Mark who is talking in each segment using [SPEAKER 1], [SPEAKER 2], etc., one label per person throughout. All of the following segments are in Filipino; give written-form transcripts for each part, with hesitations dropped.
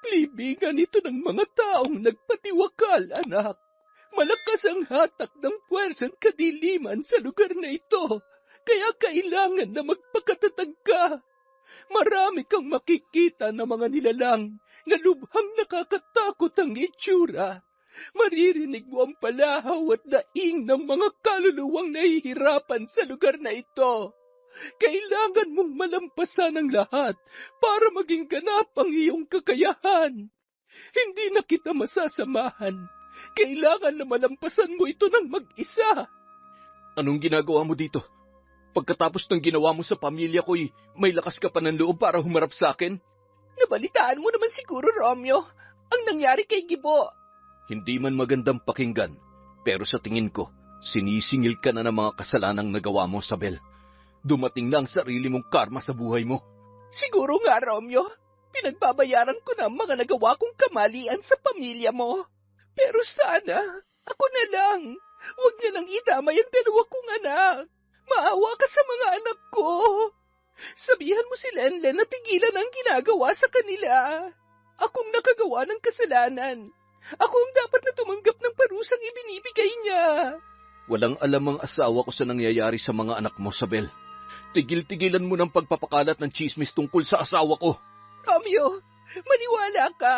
[SPEAKER 1] Libingan ito ng mga taong nagpatiwakal, anak. Malakas ang hatak ng puwersang kadiliman sa lugar na ito, kaya kailangan na magpakatatag ka. Marami kang makikita na mga nilalang na lubhang nakakatakot ang itsura. Maririnig mo ang palahaw at daing ng mga kaluluwang nahihirapan sa lugar na ito. Kailangan mong malampasan ang lahat para maging ganap ang iyong kakayahan. Hindi na kita masasamahan. Kailangan na malampasan mo ito ng mag-isa.
[SPEAKER 2] Anong ginagawa mo dito? Pagkatapos ng ginawa mo sa pamilya ko'y may lakas ka pa ng loob para humarap sa akin?
[SPEAKER 1] Nabalitaan mo naman siguro, Romeo, ang nangyari kay Gibo.
[SPEAKER 2] Hindi man magandang pakinggan, pero sa tingin ko, sinisingil ka na ng mga kasalanang nagawa mo, Sabel. Dumating na ang sarili mong karma sa buhay mo.
[SPEAKER 1] Siguro nga, Romeo. Pinagbabayaran ko na ang mga nagawa kong kamalian sa pamilya mo. Pero sana, ako na lang. Huwag niya nang idamay ang dalawa kong anak. Maawa ka sa mga anak ko. Sabihan mo si Lenlen na tigilan ang ginagawa sa kanila. Akong nakagawa ng kasalanan. Ako ang dapat na tumanggap ng parusang ibinibigay niya.
[SPEAKER 2] Walang alam ang asawa ko sa nangyayari sa mga anak mo, Sabel. Tigil-tigilan mo ng pagpapakalat ng tsismis tungkol sa asawa ko.
[SPEAKER 1] Romeo, maniwala ka.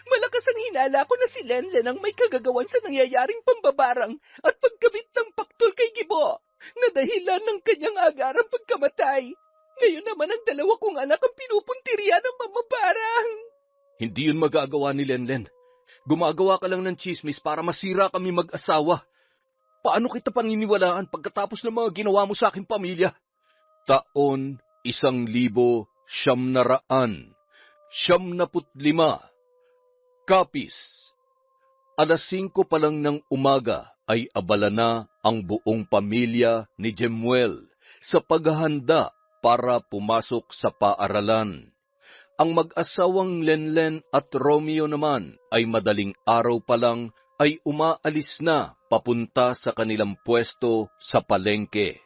[SPEAKER 1] Malakas ang hinala ko na si Lenlen ang may kagagawan sa nangyayaring pambabarang at pagkabit ng paktol kay Gibo na dahilan ng kanyang agarang pagkamatay. Ngayon naman ang dalawa kong anak ang pinupuntirya ng mamabarang.
[SPEAKER 2] Hindi yun magagawa ni Lenlen. Gumagawa ka lang ng tsismis para masira kami mag-asawa. Paano kita paniniwalaan pagkatapos ng mga ginawa mo sa aking pamilya? Taon 1,900, 95. Kapis. 5:00 pa lang ng umaga ay abala na ang buong pamilya ni Jemuel sa paghahanda para pumasok sa paaralan. Ang mag-asawang Lenlen at Romeo naman ay madaling araw pa lang ay umaalis na papunta sa kanilang pwesto sa palengke.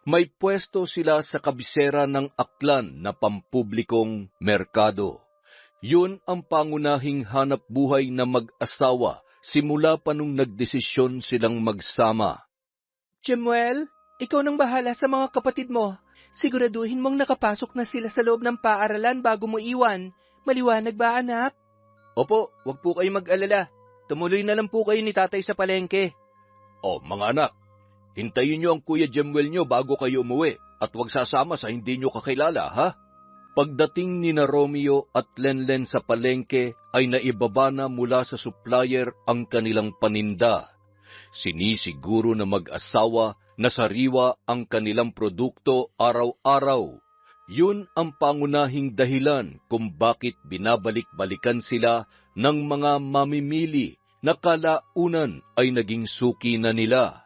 [SPEAKER 2] May pwesto sila sa kabisera ng aklan na pampublikong merkado. Yun ang pangunahing hanap buhay na mag-asawa simula pa nung nagdesisyon silang magsama.
[SPEAKER 1] Jemuel, ikaw nang bahala sa mga kapatid mo. Siguraduhin mong nakapasok na sila sa loob ng paaralan bago mo iwan. Maliwanag ba, anak?
[SPEAKER 2] Opo, wag po kayo mag-alala. Tumuloy na lang po kayo ni tatay sa palengke. O, mga anak, hintayin niyo ang Kuya Jemuel niyo bago kayo umuwi at wag sasama sa hindi niyo kakilala, ha? Pagdating ni na Romeo at Lenlen sa palengke ay naibaba na mula sa supplier ang kanilang paninda. Sinisiguro na mag-asawa na sariwa ang kanilang produkto araw-araw. Yun ang pangunahing dahilan kung bakit binabalik-balikan sila ng mga mamimili na kalaunan ay naging suki na nila.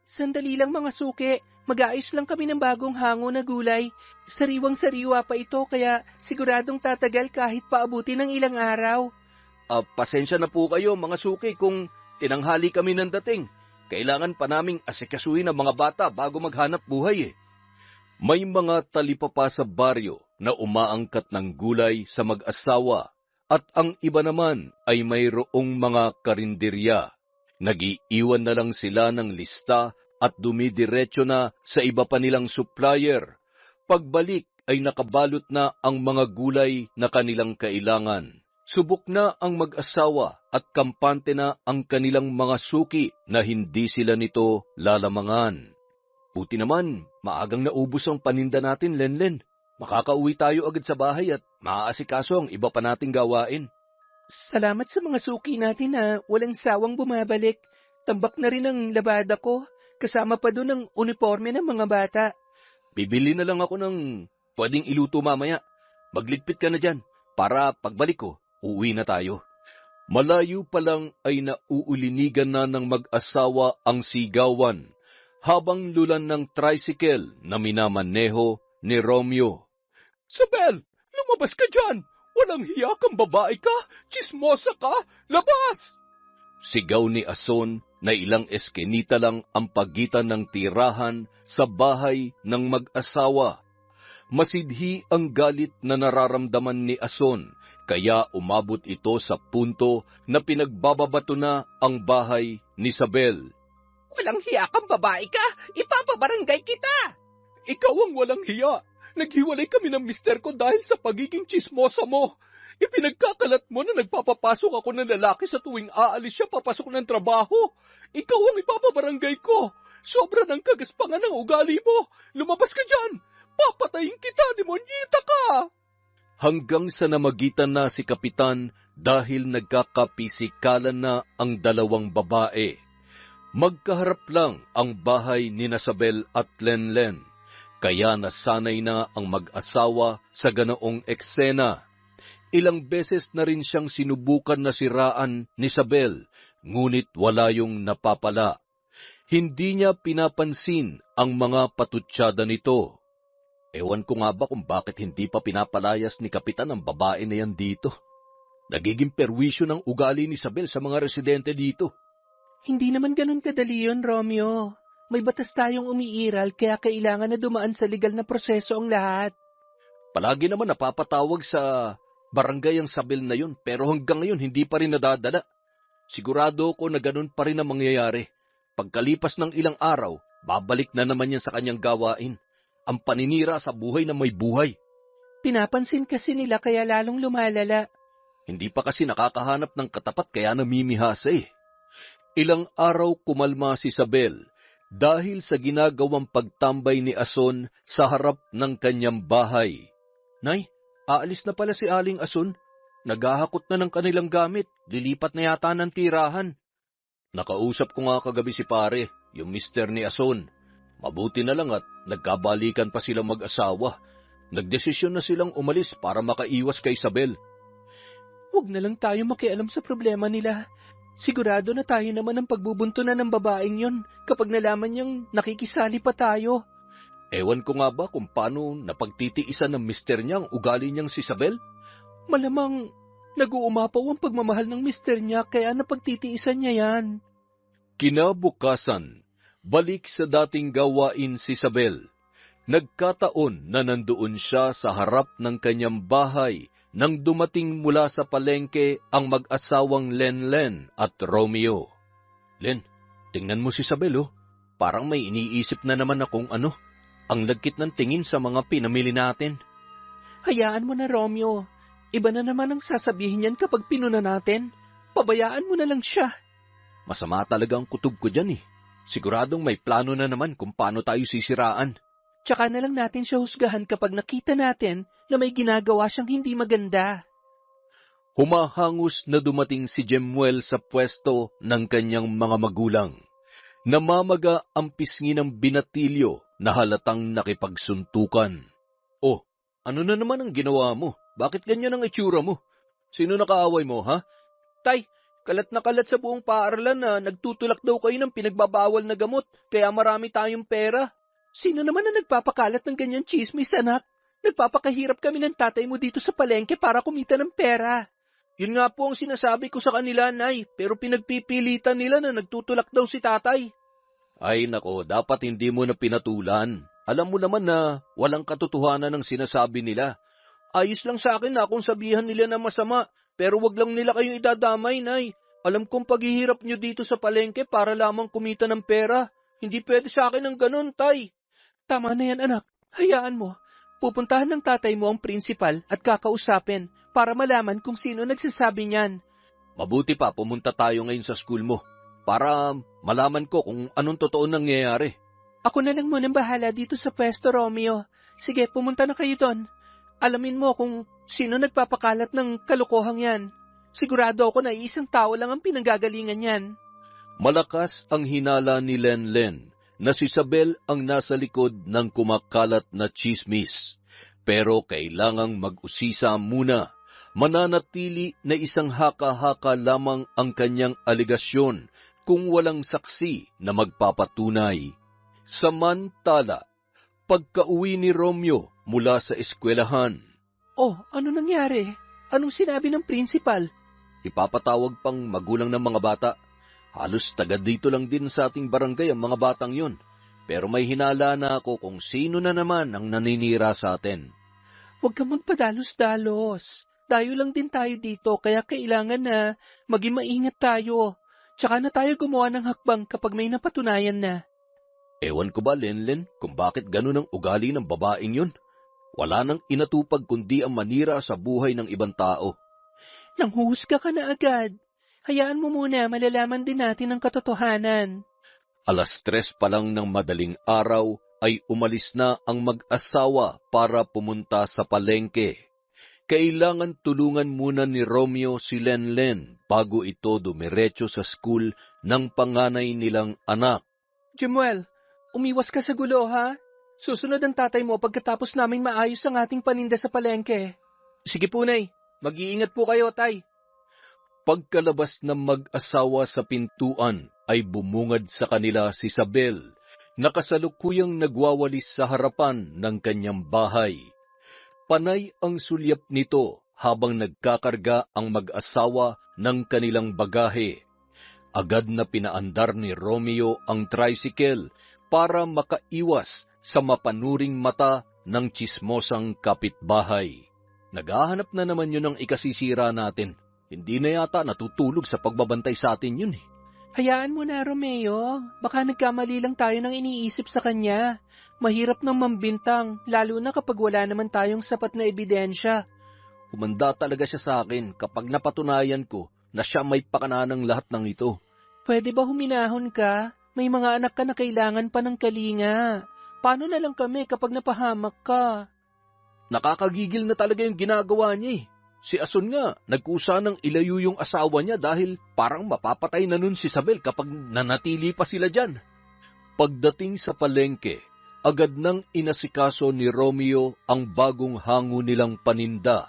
[SPEAKER 1] Sandali lang mga suki. Mag-aayos lang kami ng bagong hango na gulay. Sariwang-sariwa pa ito kaya siguradong tatagal kahit paabuti ng ilang araw.
[SPEAKER 2] Pasensya na po kayo mga suki kung tinanghali kami ng dating. Kailangan pa naming asikasuhin ang mga bata bago maghanap buhay. May mga talipapa sa baryo na umaangkat ng gulay sa mag-asawa at ang iba naman ay mayroong mga karinderya. Nag-iiwan na lang sila ng lista at dumidiretso na sa iba pa nilang supplier. Pagbalik ay nakabalot na ang mga gulay na kanilang kailangan. Subok na ang mag-asawa at kampante na ang kanilang mga suki na hindi sila nito lalamangan. Buti naman, maagang naubos ang paninda natin, Lenlen. Makakauwi tayo agad sa bahay at maaasikaso ang iba pa nating gawain.
[SPEAKER 1] Salamat sa mga suki natin na walang sawang bumabalik. Tambak na rin ang labada ko. Kasama pa doon ang uniforme ng mga bata.
[SPEAKER 2] Bibili na lang ako ng pwedeng iluto mamaya. Magligpit ka na dyan para pagbalik ko, uuwi na tayo. Malayo pa lang ay nauulinigan na ng mag-asawa ang sigawan habang lulan ng tricycle na minamaneho ni Romeo.
[SPEAKER 1] Sabel, lumabas ka dyan! Walang hiya kang babae ka! Chismosa ka! Labas!
[SPEAKER 2] Sigaw ni Ason na ilang eskenita lang ang pagitan ng tirahan sa bahay ng mag-asawa. Masidhi ang galit na nararamdaman ni Ason Kaya umabot ito sa punto na pinagbababato na ang bahay ni Isabel.
[SPEAKER 1] Walang hiya kang babae ka! Ipapabarangay kita! Ikaw ang walang hiya! Naghiwalay kami ng mister ko dahil sa pagiging tsismosa mo. Ipinagkakalat mo na nagpapapasok ako ng lalaki sa tuwing aalis siya papasok ng trabaho. Ikaw ang ipapabarangay ko. Sobra ng kagaspangan ng ugali mo. Lumabas ka dyan! Papatayin kita, demonyita ka!
[SPEAKER 2] Hanggang sa namagitan na si Kapitan dahil nagkakapisikalan na ang dalawang babae. Magkaharap lang ang bahay ni Isabel at Lenlen, kaya nasanay na ang mag-asawa sa ganoong eksena. Ilang beses na rin siyang sinubukan na siraan ni Isabel, ngunit wala yung napapala. Hindi niya pinapansin ang mga patutsada nito. Ewan ko nga ba kung bakit hindi pa pinapalayas ni Kapitan ang babae na yan dito. Nagiging perwisyo ng ugali ni Isabel sa mga residente dito.
[SPEAKER 1] Hindi naman ganun kadali yun, Romeo. May batas tayong umiiral kaya kailangan na dumaan sa legal na proseso ang lahat.
[SPEAKER 2] Palagi naman napapatawag sa barangay ang Isabel na yun, pero hanggang ngayon hindi pa rin nadadala. Sigurado ko na ganun pa rin ang mangyayari. Pagkalipas ng ilang araw, babalik na naman yan sa kanyang gawain. Ang paninira sa buhay na may buhay.
[SPEAKER 1] Pinapansin kasi nila kaya lalong lumalala.
[SPEAKER 2] Hindi pa kasi nakakahanap ng katapat kaya namimihasa eh. Ilang araw kumalma si Isabel dahil sa ginagawang pagtambay ni Ason sa harap ng kanyang bahay. Nay, aalis na pala si Aling Ason. Naghahakot na ng kanilang gamit. Lilipat na yata ng tirahan. Nakausap ko nga kagabi si pare, yung mister ni Ason. Mabuti na lang at nagkabalikan pa silang mag-asawa. Nagdesisyon na silang umalis para makaiwas kay Isabel.
[SPEAKER 1] Huwag na lang tayo makialam sa problema nila. Sigurado na tayo naman ang pagbubuntunan ng babaeng yon kapag nalaman niyang nakikisali pa tayo.
[SPEAKER 2] Ewan ko nga ba kung paano napagtitiisan ng mister niya ang ugali niyang si Isabel?
[SPEAKER 1] Malamang nag-uumapaw ang pagmamahal ng mister niya kaya napagtitiisan niya yan.
[SPEAKER 2] Kinabukasan, balik sa dating gawain si Isabel. Nagkataon na nandoon siya sa harap ng kanyang bahay nang dumating mula sa palengke ang mag-asawang Lenlen at Romeo. Len, tingnan mo si Isabel oh. Parang may iniisip na naman akong ano. Ang lagkit ng tingin sa mga pinamili natin.
[SPEAKER 1] Hayaan mo na, Romeo. Iba na naman ang sasabihin niyan kapag pinuna natin. Pabayaan mo na lang siya.
[SPEAKER 2] Masama talaga ang kutob ko dyan eh. Siguradong may plano na naman kung paano tayo sisiraan.
[SPEAKER 1] Tsaka na lang natin siya husgahan kapag nakita natin na may ginagawa siyang hindi maganda.
[SPEAKER 2] Humahangos na dumating si Jemuel sa pwesto ng kanyang mga magulang. Namamaga ang pisngi ng binatilyo na halatang nakipagsuntukan. Oh, ano na naman ang ginawa mo? Bakit ganyan ang itsura mo? Sino nakaaway mo, ha?
[SPEAKER 1] Tay, kalat na kalat sa buong paaralan na nagtutulak daw kayo ng pinagbabawal na gamot, kaya marami tayong pera. Sino naman na nagpapakalat ng ganyan chismis, anak? Nagpapakahirap kami ng tatay mo dito sa palengke para kumita ng pera. Yun nga po ang sinasabi ko sa kanila, Nay, pero pinagpipilitan nila na nagtutulak daw si tatay.
[SPEAKER 2] Ay nako, dapat hindi mo na pinatulan. Alam mo naman na walang katotohanan ng sinasabi nila.
[SPEAKER 1] Ayos lang sa akin na kung sabihan nila na masama, pero wag lang nila kayong idadamay, Nay. Alam kong paghihirap nyo dito sa palengke para lamang kumita ng pera. Hindi pwede sa akin ang ganun, Tay. Tama na yan, anak. Hayaan mo. Pupuntahan ng tatay mo ang prinsipal at kakausapin para malaman kung sino nagsasabi niyan.
[SPEAKER 2] Mabuti pa pumunta tayo ngayon sa school mo para malaman ko kung anong totoo nangyayari.
[SPEAKER 1] Ako na lang munang bahala dito sa pwesto, Romeo. Sige, pumunta na kayo doon. Alamin mo kung sino nagpapakalat ng kalokohang yan. Sigurado ako na isang tao lang ang pinanggagalingan yan.
[SPEAKER 2] Malakas ang hinala ni Lenlen na si Isabel ang nasa likod ng kumakalat na chismis. Pero kailangang mag-usisa muna. Mananatili na isang haka-haka lamang ang kanyang aligasyon kung walang saksi na magpapatunay. Samantala, pagka-uwi ni Romeo mula sa eskwelahan.
[SPEAKER 1] Oh, ano nangyari? Anong sinabi ng prinsipal?
[SPEAKER 2] Ipapatawag pang magulang ng mga bata. Halos taga dito lang din sa ating barangay ang mga batang yun. Pero may hinala na ako kung sino na naman ang naninira sa atin.
[SPEAKER 1] Huwag kang magpadalos-dalos. Dayo lang din tayo dito, kaya kailangan na maging maingat tayo. Tsaka na tayo gumawa ng hakbang kapag may napatunayan na.
[SPEAKER 2] Ewan ko ba, Lenlen, kung bakit ganun ang ugali ng babaeng yun? Wala nang inatupag kundi ang manira sa buhay ng ibang tao.
[SPEAKER 1] Nanghuhusga ka na agad. Hayaan mo muna, malalaman din natin ang katotohanan.
[SPEAKER 2] 3:00 pa lang ng madaling araw ay umalis na ang mag-asawa para pumunta sa palengke. Kailangan tulungan muna ni Romeo si Lenlen bago ito dumiretso sa school ng panganay nilang anak.
[SPEAKER 1] Jemuel, umiwas ka sa gulo, ha? Susunod ang tatay mo pagkatapos naming maayos ang ating paninda sa palengke. Sige po, Nay. Mag-iingat po kayo, Tay.
[SPEAKER 2] Pagkalabas ng mag-asawa sa pintuan ay bumungad sa kanila si Isabel, na kasalukuyang nagwawalis sa harapan ng kanyang bahay. Panay ang sulyap nito habang nagkakarga ang mag-asawa ng kanilang bagahe. Agad na pinaandar ni Romeo ang tricycle para makaiwas sa mapanuring mata ng tsismosang kapitbahay. Naghahanap na naman yun ng ikasisira natin. Hindi na yata natutulog sa pagbabantay sa atin yun eh.
[SPEAKER 1] Hayaan mo na, Romeo. Baka nagkamali lang tayo ng iniisip sa kanya. Mahirap nang mambintang, lalo na kapag wala naman tayong sapat na ebidensya.
[SPEAKER 2] Humanda talaga siya sa akin kapag napatunayan ko na siya may pakana ng lahat ng ito.
[SPEAKER 1] Pwede ba huminahon ka? May mga anak ka na kailangan pa ng kalinga. Paano na lang kami kapag napahamak ka?
[SPEAKER 2] Nakakagigil na talaga yung ginagawa niya eh. Si Asun nga, nagkusa ng ilayo yung asawa niya dahil parang mapapatay na nun si Isabel kapag nanatili pa sila dyan. Pagdating sa palengke, agad nang inasikaso ni Romeo ang bagong hango nilang paninda.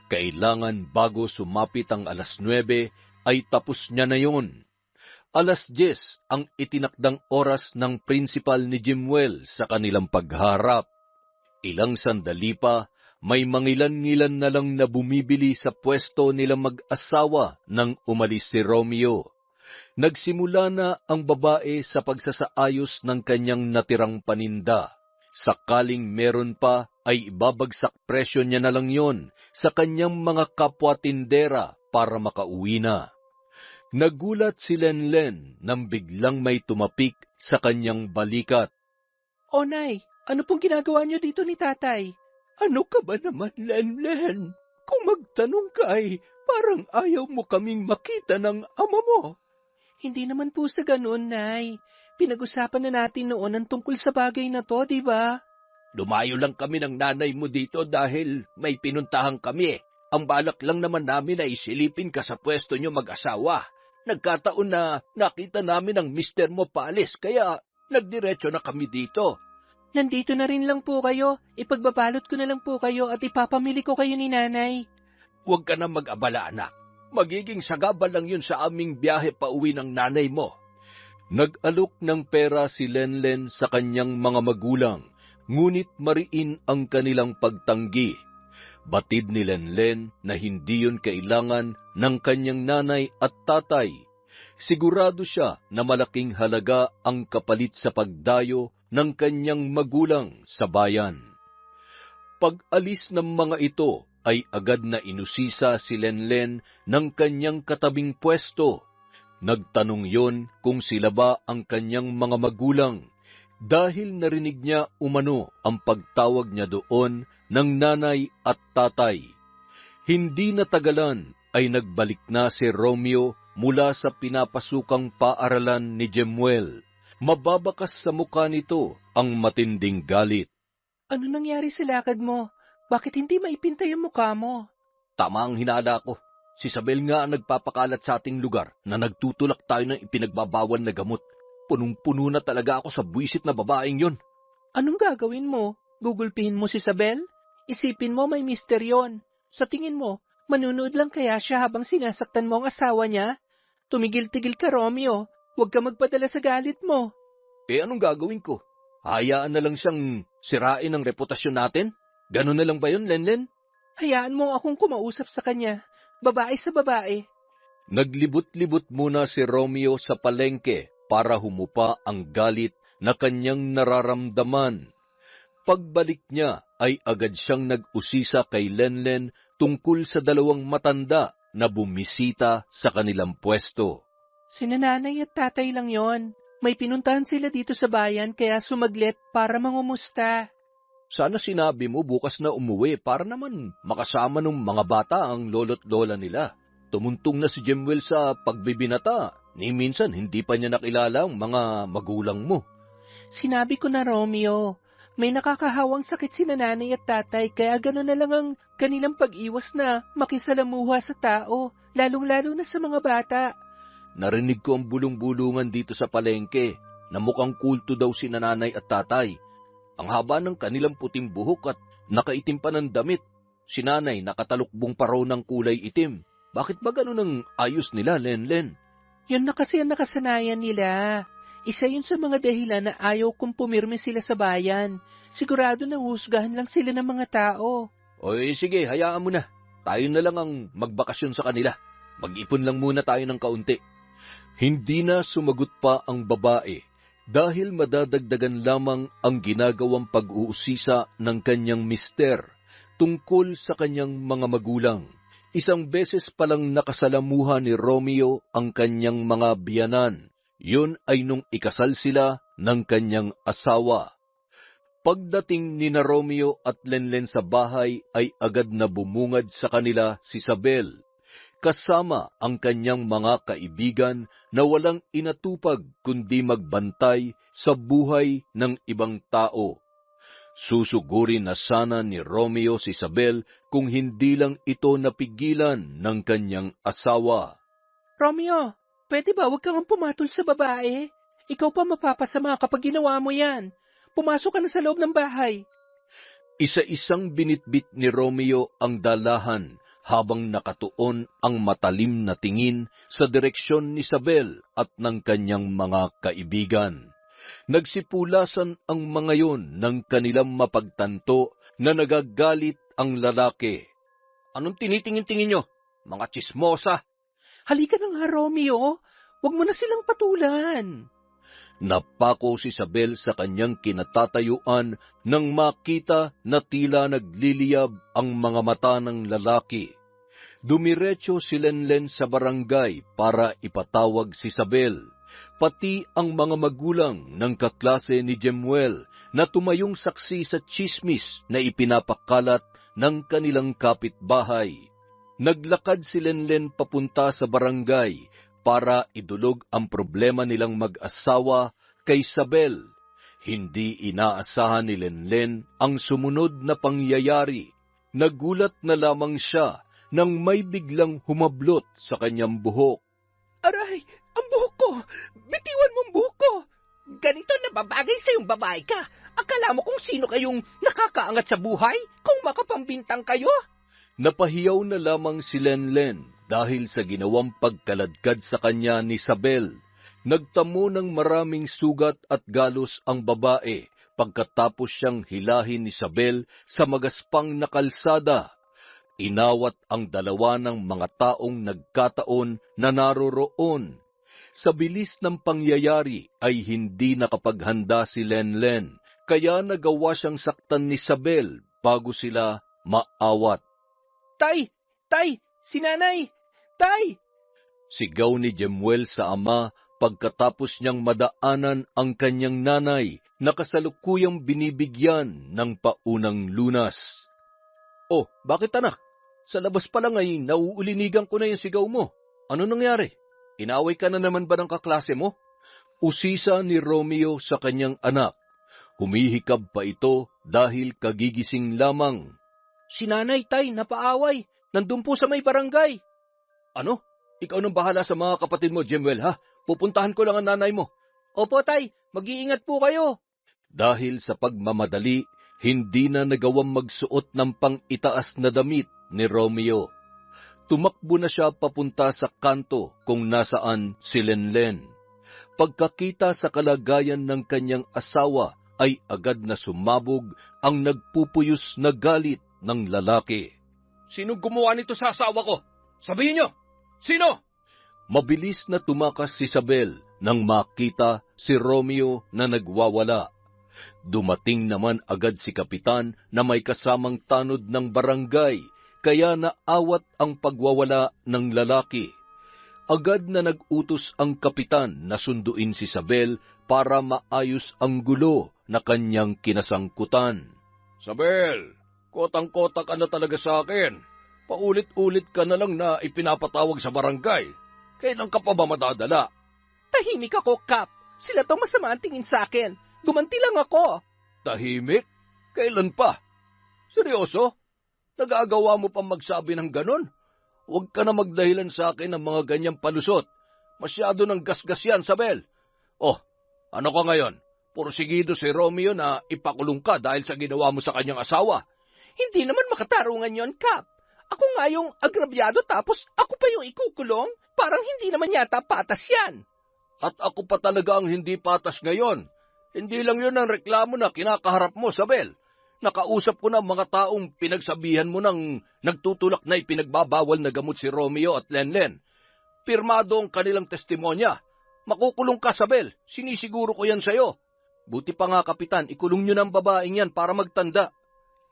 [SPEAKER 2] Kailangan bago sumapit ang 9:00 ay tapos niya na yon. 10:00 ang itinakdang oras ng principal ni Jemuel sa kanilang pagharap. Ilang sandali pa, may mangilan-ngilan na lang na bumibili sa pwesto nilang mag-asawa nang umalis si Romeo. Nagsimula na ang babae sa pagsasaayos ng kanyang natirang paninda. Sakaling meron pa, ay ibabagsak presyo niya na lang yon sa kanyang mga kapwa-tindera para makauwi na. Nagulat si Lenlen nang biglang may tumapik sa kanyang balikat.
[SPEAKER 1] O Nay, ano pong ginagawa niyo dito ni Tatay?
[SPEAKER 3] Ano ka ba naman, Lenlen? Kung magtanong ka ay parang ayaw mo kaming makita ng ama mo.
[SPEAKER 1] Hindi naman po sa ganoon, Nay. Pinag-usapan na natin noon ang tungkol sa bagay na to, di ba?
[SPEAKER 3] Lumayo lang kami ng nanay mo dito dahil may pinuntahan kami. Ang balak lang naman namin ay silipin ka sa pwesto nyo mag-asawa. Nagkataon na nakita namin ang mister mo paalis, kaya nagdiretso na kami dito.
[SPEAKER 1] Nandito na rin lang po kayo. Ipagbabalot ko na lang po kayo at ipapamili ko kayo ni Nanay.
[SPEAKER 3] Huwag ka na mag-abala, anak. Magiging sagabal lang yun sa aming biyahe pa uwi ng nanay mo.
[SPEAKER 2] Nag-alok ng pera si Lenlen sa kanyang mga magulang, ngunit mariin ang kanilang pagtanggi. Batid ni Lenlen na hindi yun kailangan ng kanyang nanay at tatay. Sigurado siya na malaking halaga ang kapalit sa pagdayo ng kanyang magulang sa bayan. Pag-alis ng mga ito ay agad na inusisa si Lenlen ng kanyang katabing pwesto. Nagtanong yon kung sila ba ang kanyang mga magulang dahil narinig niya umano ang pagtawag niya doon ng nanay at tatay. Hindi natagalan ay nagbalik na si Romeo mula sa pinapasukang paaralan ni Jemuel. Mababakas sa mukha nito ang matinding galit.
[SPEAKER 1] Ano nangyari sa lakad mo? Bakit hindi maipinta yung mukha mo?
[SPEAKER 2] Tama ang hinala ko. Si Isabel nga ang nagpapakalat sa ating lugar na nagtutulak tayo ng ipinagbabawal na gamot. Punong-puno na talaga ako sa buwisit na babaeng yon.
[SPEAKER 1] Anong gagawin mo? Gugulpihin mo si Isabel? Isipin mo may mister yon. Sa tingin mo, manunood lang kaya siya habang sinasaktan mo ang asawa niya? Tumigil-tigil ka, Romeo. Huwag ka magpadala sa galit mo.
[SPEAKER 2] Anong gagawin ko? Hayaan na lang siyang sirain ang reputasyon natin? Ganun na lang ba yun, Lenlen?
[SPEAKER 1] Hayaan mo akong kumausap sa kanya. Babae sa babae.
[SPEAKER 2] Naglibot-libot muna si Romeo sa palengke para humupa ang galit na kanyang nararamdaman. Pagbalik niya ay agad siyang nag-usisa kay Lenlen tungkol sa dalawang matanda na bumisita sa kanilang pwesto.
[SPEAKER 1] Sina nanay at tatay lang yon. May pinuntahan sila dito sa bayan kaya sumaglit para mangumusta.
[SPEAKER 2] Sana sinabi mo bukas na umuwi para naman makasama ng mga bata ang lolo't lola nila. Tumuntong na si Jemuel sa pagbibinata, ni minsan hindi pa niya nakilala ang mga magulang mo.
[SPEAKER 1] Sinabi ko na, Romeo, may nakakahawang sakit sina nanay at tatay kaya gano'n na lang ang kanilang pag-iwas na makisalamuha sa tao, lalong-lalo na sa mga bata.
[SPEAKER 2] Narinig ko ang bulong-bulungan dito sa palengke na mukhang kulto daw si nanay at tatay. Ang haba ng kanilang puting buhok at nakaitim pa ng damit. Si nanay nakatalukbong pa raw ng kulay itim. Bakit ba ganun ang ayos nila, Lenlen?
[SPEAKER 1] Yun na kasi ang nakasanayan nila. Isa yun sa mga dahilan na ayaw kong pumirme sila sa bayan. Sigurado na husgahan lang sila ng mga tao.
[SPEAKER 2] Oy, sige, hayaan mo na. Tayo na lang ang magbakasyon sa kanila. Mag-ipon lang muna tayo ng kaunti. Hindi na sumagot pa ang babae dahil madadagdagan lamang ang ginagawang pag-uusisa ng kanyang mister tungkol sa kanyang mga magulang. Isang beses palang nakasalamuha ni Romeo ang kanyang mga biyanan. Yun ay nung ikasal sila ng kanyang asawa. Pagdating ni na Romeo at Lenlen sa bahay ay agad na bumungad sa kanila si Isabel, kasama ang kanyang mga kaibigan na walang inatupag kundi magbantay sa buhay ng ibang tao. Susugurin na sana ni Romeo si Isabel kung hindi lang ito napigilan ng kanyang asawa.
[SPEAKER 1] Romeo, pwede ba huwag kang pumatol sa babae? Ikaw pa mapapasama kapag ginawa mo yan. Pumasok ka na sa loob ng bahay.
[SPEAKER 2] Isa-isang binitbit ni Romeo ang dalahan habang nakatuon ang matalim na tingin sa direksyon ni Isabel at ng kanyang mga kaibigan. Nagsipulasan ang mga yon ng kanilang mapagtanto na nagagalit ang lalaki. Anong tinitingin-tingin nyo? Mga tsismosa!
[SPEAKER 1] Halika na nga, Romeo. Huwag mo na silang patulan.
[SPEAKER 2] Napako si Isabel sa kanyang kinatatayuan nang makita na tila nagliliyab ang mga mata ng lalaki. Dumiretso si Lenlen sa barangay para ipatawag si Isabel, pati ang mga magulang ng kaklase ni Jemuel na tumayong saksi sa tsismis na ipinapakalat ng kanilang kapitbahay. Naglakad si Lenlen papunta sa barangay para idulog ang problema nilang mag-asawa kay Isabel. Hindi inaasahan ni Lenlen ang sumunod na pangyayari. Nagulat na lamang siya nang may biglang humablot sa kanyang buhok.
[SPEAKER 1] Aray, ang buhok ko! Bitiwan mo ang buhok ko! Ganito na babagay sa yung babae ka. Akala mo kung sino kayong nakakaangat sa buhay kung makapambintang kayo?
[SPEAKER 2] Napahiyaw na lamang si Lenlen dahil sa ginawang pagkaladkad sa kanya ni Isabel. Nagtamo ng maraming sugat at galos ang babae pagkatapos siyang hilahin ni Isabel sa magaspang na kalsada. Inawat ang dalawa ng mga taong nagkataon na naroroon. Sa bilis ng pangyayari ay hindi nakapaghanda si Lenlen, kaya nagawa siyang saktan ni Isabel bago sila maawat.
[SPEAKER 1] Tay! Tay! Si nanay! Tay!
[SPEAKER 2] Sigaw ni Jemuel sa ama pagkatapos niyang madaanan ang kanyang nanay na kasalukuyang binibigyan ng paunang lunas. Oh, bakit anak? Sa labas pa lang ay nauulinigan ko na yung sigaw mo. Ano nangyari? Inaway ka na naman ba ng kaklase mo? Usisa ni Romeo sa kanyang anak. Humihikab pa ito dahil kagigising lamang.
[SPEAKER 1] Si nanay, tay, napaaway. Nandun po sa may barangay.
[SPEAKER 2] Ano? Ikaw nang bahala sa mga kapatid mo, Jemuel, ha? Pupuntahan ko lang ang nanay mo.
[SPEAKER 1] Opo, tay. Mag-iingat po kayo.
[SPEAKER 2] Dahil sa pagmamadali, hindi na nagawang magsuot ng pang-itaas na damit ni Romeo. Tumakbo na siya papunta sa kanto kung nasaan si Lenlen. Pagkakita sa kalagayan ng kanyang asawa, ay agad na sumabog ang nagpupuyos na galit ng lalaki.
[SPEAKER 3] Sino gumawa nito sa asawa ko? Sabihin niyo! Sino?
[SPEAKER 2] Mabilis na tumakas si Isabel nang makita si Romeo na nagwawala. Dumating naman agad si Kapitan na may kasamang tanod ng barangay, kaya naawat ang pagwawala ng lalaki. Agad na nag-utos ang kapitan na sunduin si Isabel para maayos ang gulo na kanyang kinasangkutan.
[SPEAKER 3] Isabel, kotang-kota ka na talaga sa akin. Paulit-ulit ka na lang na ipinapatawag sa barangay. Kailan ka pa ba madadala?
[SPEAKER 1] Tahimik ako, Kap. Sila daw masama ang tingin sa akin. Gumanti lang ako.
[SPEAKER 3] Tahimik? Kailan pa? Seryoso? Nagagawa mo pa magsabi ng ganon? Huwag ka na magdahilan sa akin ng mga ganyang palusot. Masyado ng gasgas yan, Isabel. Oh, ano ka ngayon? Porsigido si Romeo na ipakulong ka dahil sa ginawa mo sa kanyang asawa.
[SPEAKER 1] Hindi naman makatarungan yon, Kap. Ako nga yung agrabyado tapos ako pa yung ikukulong? Parang hindi naman yata patas yan.
[SPEAKER 3] At ako pa talaga ang hindi patas ngayon. Hindi lang yun ang reklamo na kinakaharap mo, Isabel. Nakausap ko na mga taong pinagsabihan mo ng nagtutulak na ipinagbabawal na gamot si Romeo at Lenlen. Pirmado ang kanilang testimonya. Makukulong ka, Isabel. Sinisiguro ko yan sa'yo.
[SPEAKER 2] Buti pa nga, Kapitan, ikulong nyo ng babaeng yan para magtanda.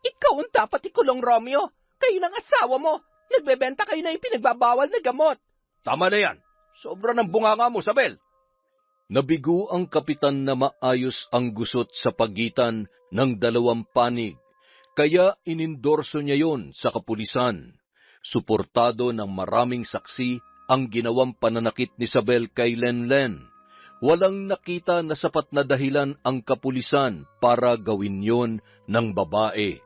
[SPEAKER 1] Ikaw ang dapat ikulong, Romeo. Kayo ng asawa mo. Nagbebenta kayo na ipinagbabawal na gamot.
[SPEAKER 3] Tama na yan. Sobra ng bunganga mo, Isabel.
[SPEAKER 2] Nabigo ang kapitan na maayos ang gusot sa pagitan ng dalawang panig, kaya inindorso niya yon sa kapulisan. Suportado ng maraming saksi ang ginawang pananakit ni Isabel kay Lenlen. Walang nakita na sapat na dahilan ang kapulisan para gawin yon ng babae.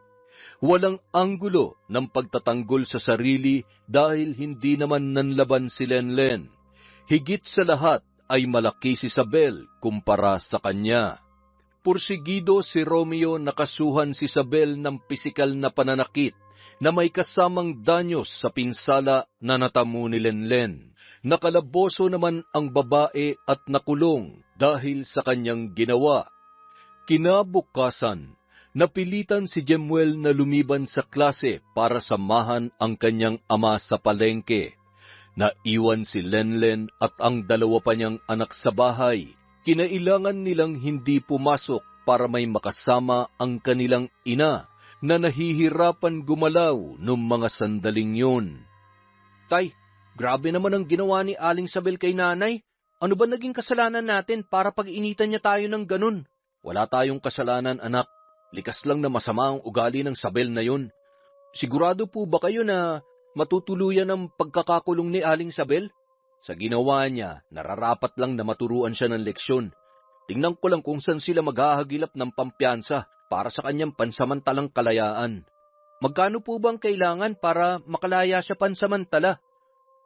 [SPEAKER 2] Walang anggulo ng pagtatanggol sa sarili dahil hindi naman nanlaban si Lenlen. Higit sa lahat ay malaki si Isabel kumpara sa kanya. Porsigido si Romeo na kasuhan si Isabel ng pisikal na pananakit na may kasamang danyos sa pinsala na natamo ni Lenlen. Nakalaboso naman ang babae at nakulong dahil sa kanyang ginawa. Kinabukasan, napilitan si Jemuel na lumiban sa klase para samahan ang kanyang ama sa palengke. Naiwan si Lenlen at ang dalawa pa niyang anak sa bahay. Kinailangan nilang hindi pumasok para may makasama ang kanilang ina na nahihirapan gumalaw noong mga sandaling yun. Tay, grabe naman ang ginawa ni Aling Isabel kay nanay. Ano ba naging kasalanan natin para pag-initan niya tayo ng ganun? Wala tayong kasalanan, anak. Likas lang na masama ang ugali ng Isabel na yun. Sigurado po ba kayo na matutuluyan ang pagkakakulong ni Aling Isabel? Sa ginawa niya, nararapat lang na maturuan siya ng leksyon. Tingnan ko lang kung saan sila maghahagilap ng pampiyansa para sa kanyang pansamantalang kalayaan. Magkano po bang kailangan para makalaya siya pansamantala?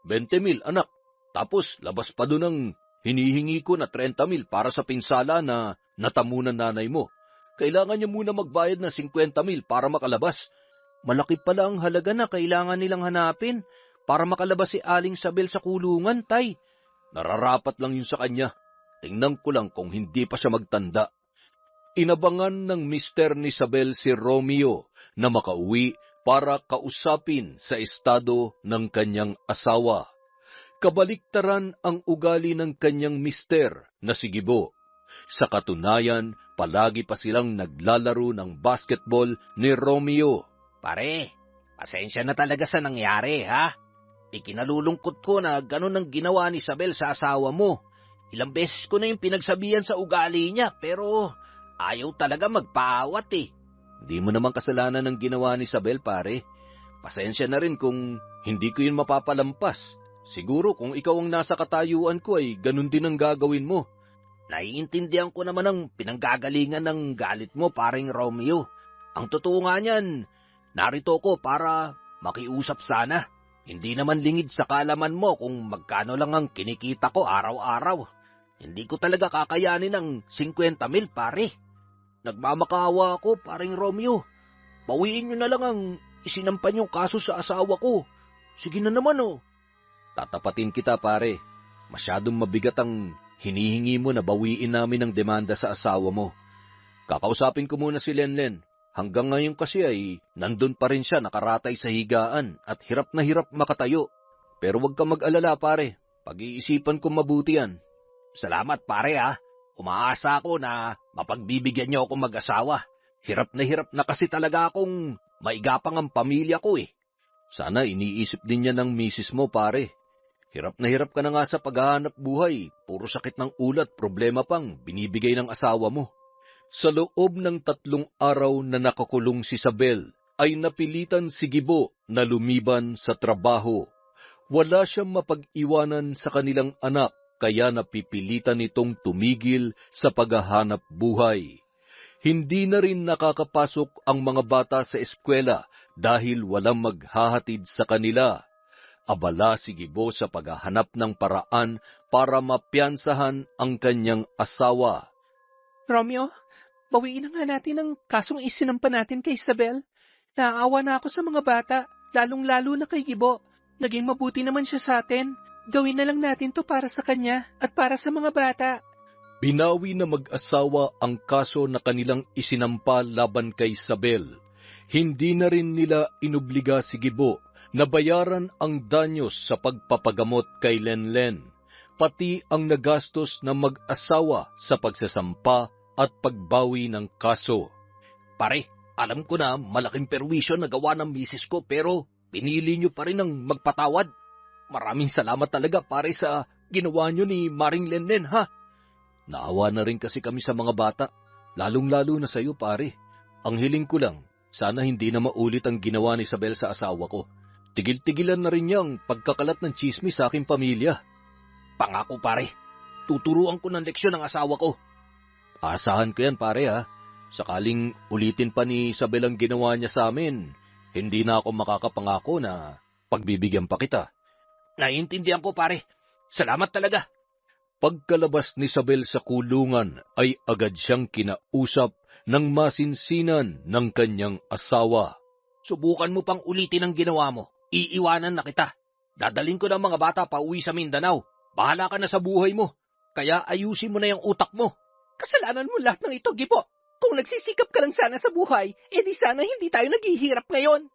[SPEAKER 3] 20,000, anak. Tapos labas pa doon ang hinihingi ko na 30,000 para sa pinsala na natamunan nanay mo. Kailangan niya muna magbayad ng 50,000 para makalabas.
[SPEAKER 2] Malaki pala ang halaga na kailangan nilang hanapin para makalabas si Aling Isabel sa kulungan, tay.
[SPEAKER 3] Nararapat lang yun sa kanya. Tingnan ko lang kung hindi pa siya magtanda. Inabangan ng mister ni Isabel si Romeo na makauwi para kausapin sa estado ng kanyang asawa. Kabaliktaran ang ugali ng kanyang mister na si Gibo. Sa katunayan, palagi pa silang naglalaro ng basketball ni Romeo.
[SPEAKER 4] Pare, pasensya na talaga sa nangyari, ha? Ikinalulungkot ko na ganun ang ginawa ni Isabel sa asawa mo. Ilang beses ko na yung pinagsabihan sa ugali niya, pero ayaw talaga magpaawat eh.
[SPEAKER 2] Hindi mo naman kasalanan ng ginawa ni Isabel, pare. Pasensya na rin kung hindi ko yun mapapalampas. Siguro kung ikaw ang nasa katayuan ko ay ganun din ang gagawin mo.
[SPEAKER 4] Naiintindihan ko naman ang pinanggagalingan ng galit mo, paring Romeo. Ang totoo nga niyan, narito ko para makiusap sana. Hindi naman lingid sa kalaman mo kung magkano lang ang kinikita ko araw-araw. Hindi ko talaga kakayanin ng 50,000, pare. Nagmamakaawa ako, paring Romeo. Bawiin nyo na lang ang isinampan yung kaso sa asawa ko. Sige na naman, oh.
[SPEAKER 2] Tatapatin kita, pare. Masyadong mabigat ang hinihingi mo na bawiin namin ang demanda sa asawa mo. Kakausapin ko muna si Lenlen. Hanggang ngayon kasi ay nandun pa rin siya nakaratay sa higaan at hirap na hirap makatayo. Pero huwag kang mag-alala, pare. Pag-iisipan ko mabuti yan.
[SPEAKER 4] Salamat, pare, ha. Umaasa ako na mapagbibigyan niyo ako mag-asawa. Hirap na kasi talaga akong maigapang ang pamilya ko, eh.
[SPEAKER 2] Sana iniisip din niya ng misis mo, pare. Hirap na hirap ka na nga sa paghahanap buhay. Puro sakit ng ulat, problema pang binibigay ng asawa mo. Sa loob ng 3 araw na nakakulong si Isabel, ay napilitan si Gibo na lumiban sa trabaho. Wala siyang mapag-iwanan sa kanilang anak, kaya napipilitan nitong tumigil sa paghahanap buhay. Hindi na rin nakakapasok ang mga bata sa eskwela dahil walang maghahatid sa kanila. Abala si Gibo sa paghahanap ng paraan para mapiyansahan ang kanyang asawa.
[SPEAKER 1] Romeo, bawiin na nga natin ang kasong isinampa natin kay Isabel. Naaawa na ako sa mga bata, lalong-lalo na kay Gibo. Naging mabuti naman siya sa atin. Gawin na lang natin to para sa kanya at para sa mga bata.
[SPEAKER 2] Binawi na mag-asawa ang kaso na kanilang isinampa laban kay Isabel. Hindi na rin nila inobliga si Gibo na bayaran ang danyos sa pagpapagamot kay Lenlen, pati ang nagastos ng mag-asawa sa pagsasampa at pagbawi ng kaso.
[SPEAKER 3] Pare, alam ko na malaking perwisyo na gawa ng misis ko pero pinili niyo pa rin ang magpatawad. Maraming salamat talaga pare sa ginawa niyo ni Maring Lenlen, ha?
[SPEAKER 2] Naawa na rin kasi kami sa mga bata, lalong-lalo na sa iyo, pare. Ang hiling ko lang, sana hindi na maulit ang ginawa ni Isabel sa asawa ko. Tigil-tigilan na rin niyang pagkakalat ng tsismis sa aking pamilya.
[SPEAKER 3] Pangako pare, tuturuan ko ng leksyon ang asawa ko.
[SPEAKER 2] Asahan ko yan, pare, ha. Sakaling ulitin pa ni Isabel ang ginawa niya sa amin, hindi na ako makakapangako na pagbibigyan pa kita.
[SPEAKER 3] Naiintindihan ko pare, salamat talaga.
[SPEAKER 2] Pagkalabas ni Isabel sa kulungan ay agad siyang kinausap ng masinsinan ng kanyang asawa.
[SPEAKER 3] Subukan mo pang ulitin ang ginawa mo. Iiwanan na kita. Dadalhin ko ng mga bata pa uwi sa Mindanao. Bahala ka na sa buhay mo. Kaya ayusin mo na yung utak mo.
[SPEAKER 1] Kasalanan mo lahat ng ito, Gibo. Kung nagsisikap ka lang sana sa buhay, edi sana hindi tayo naghihirap ngayon.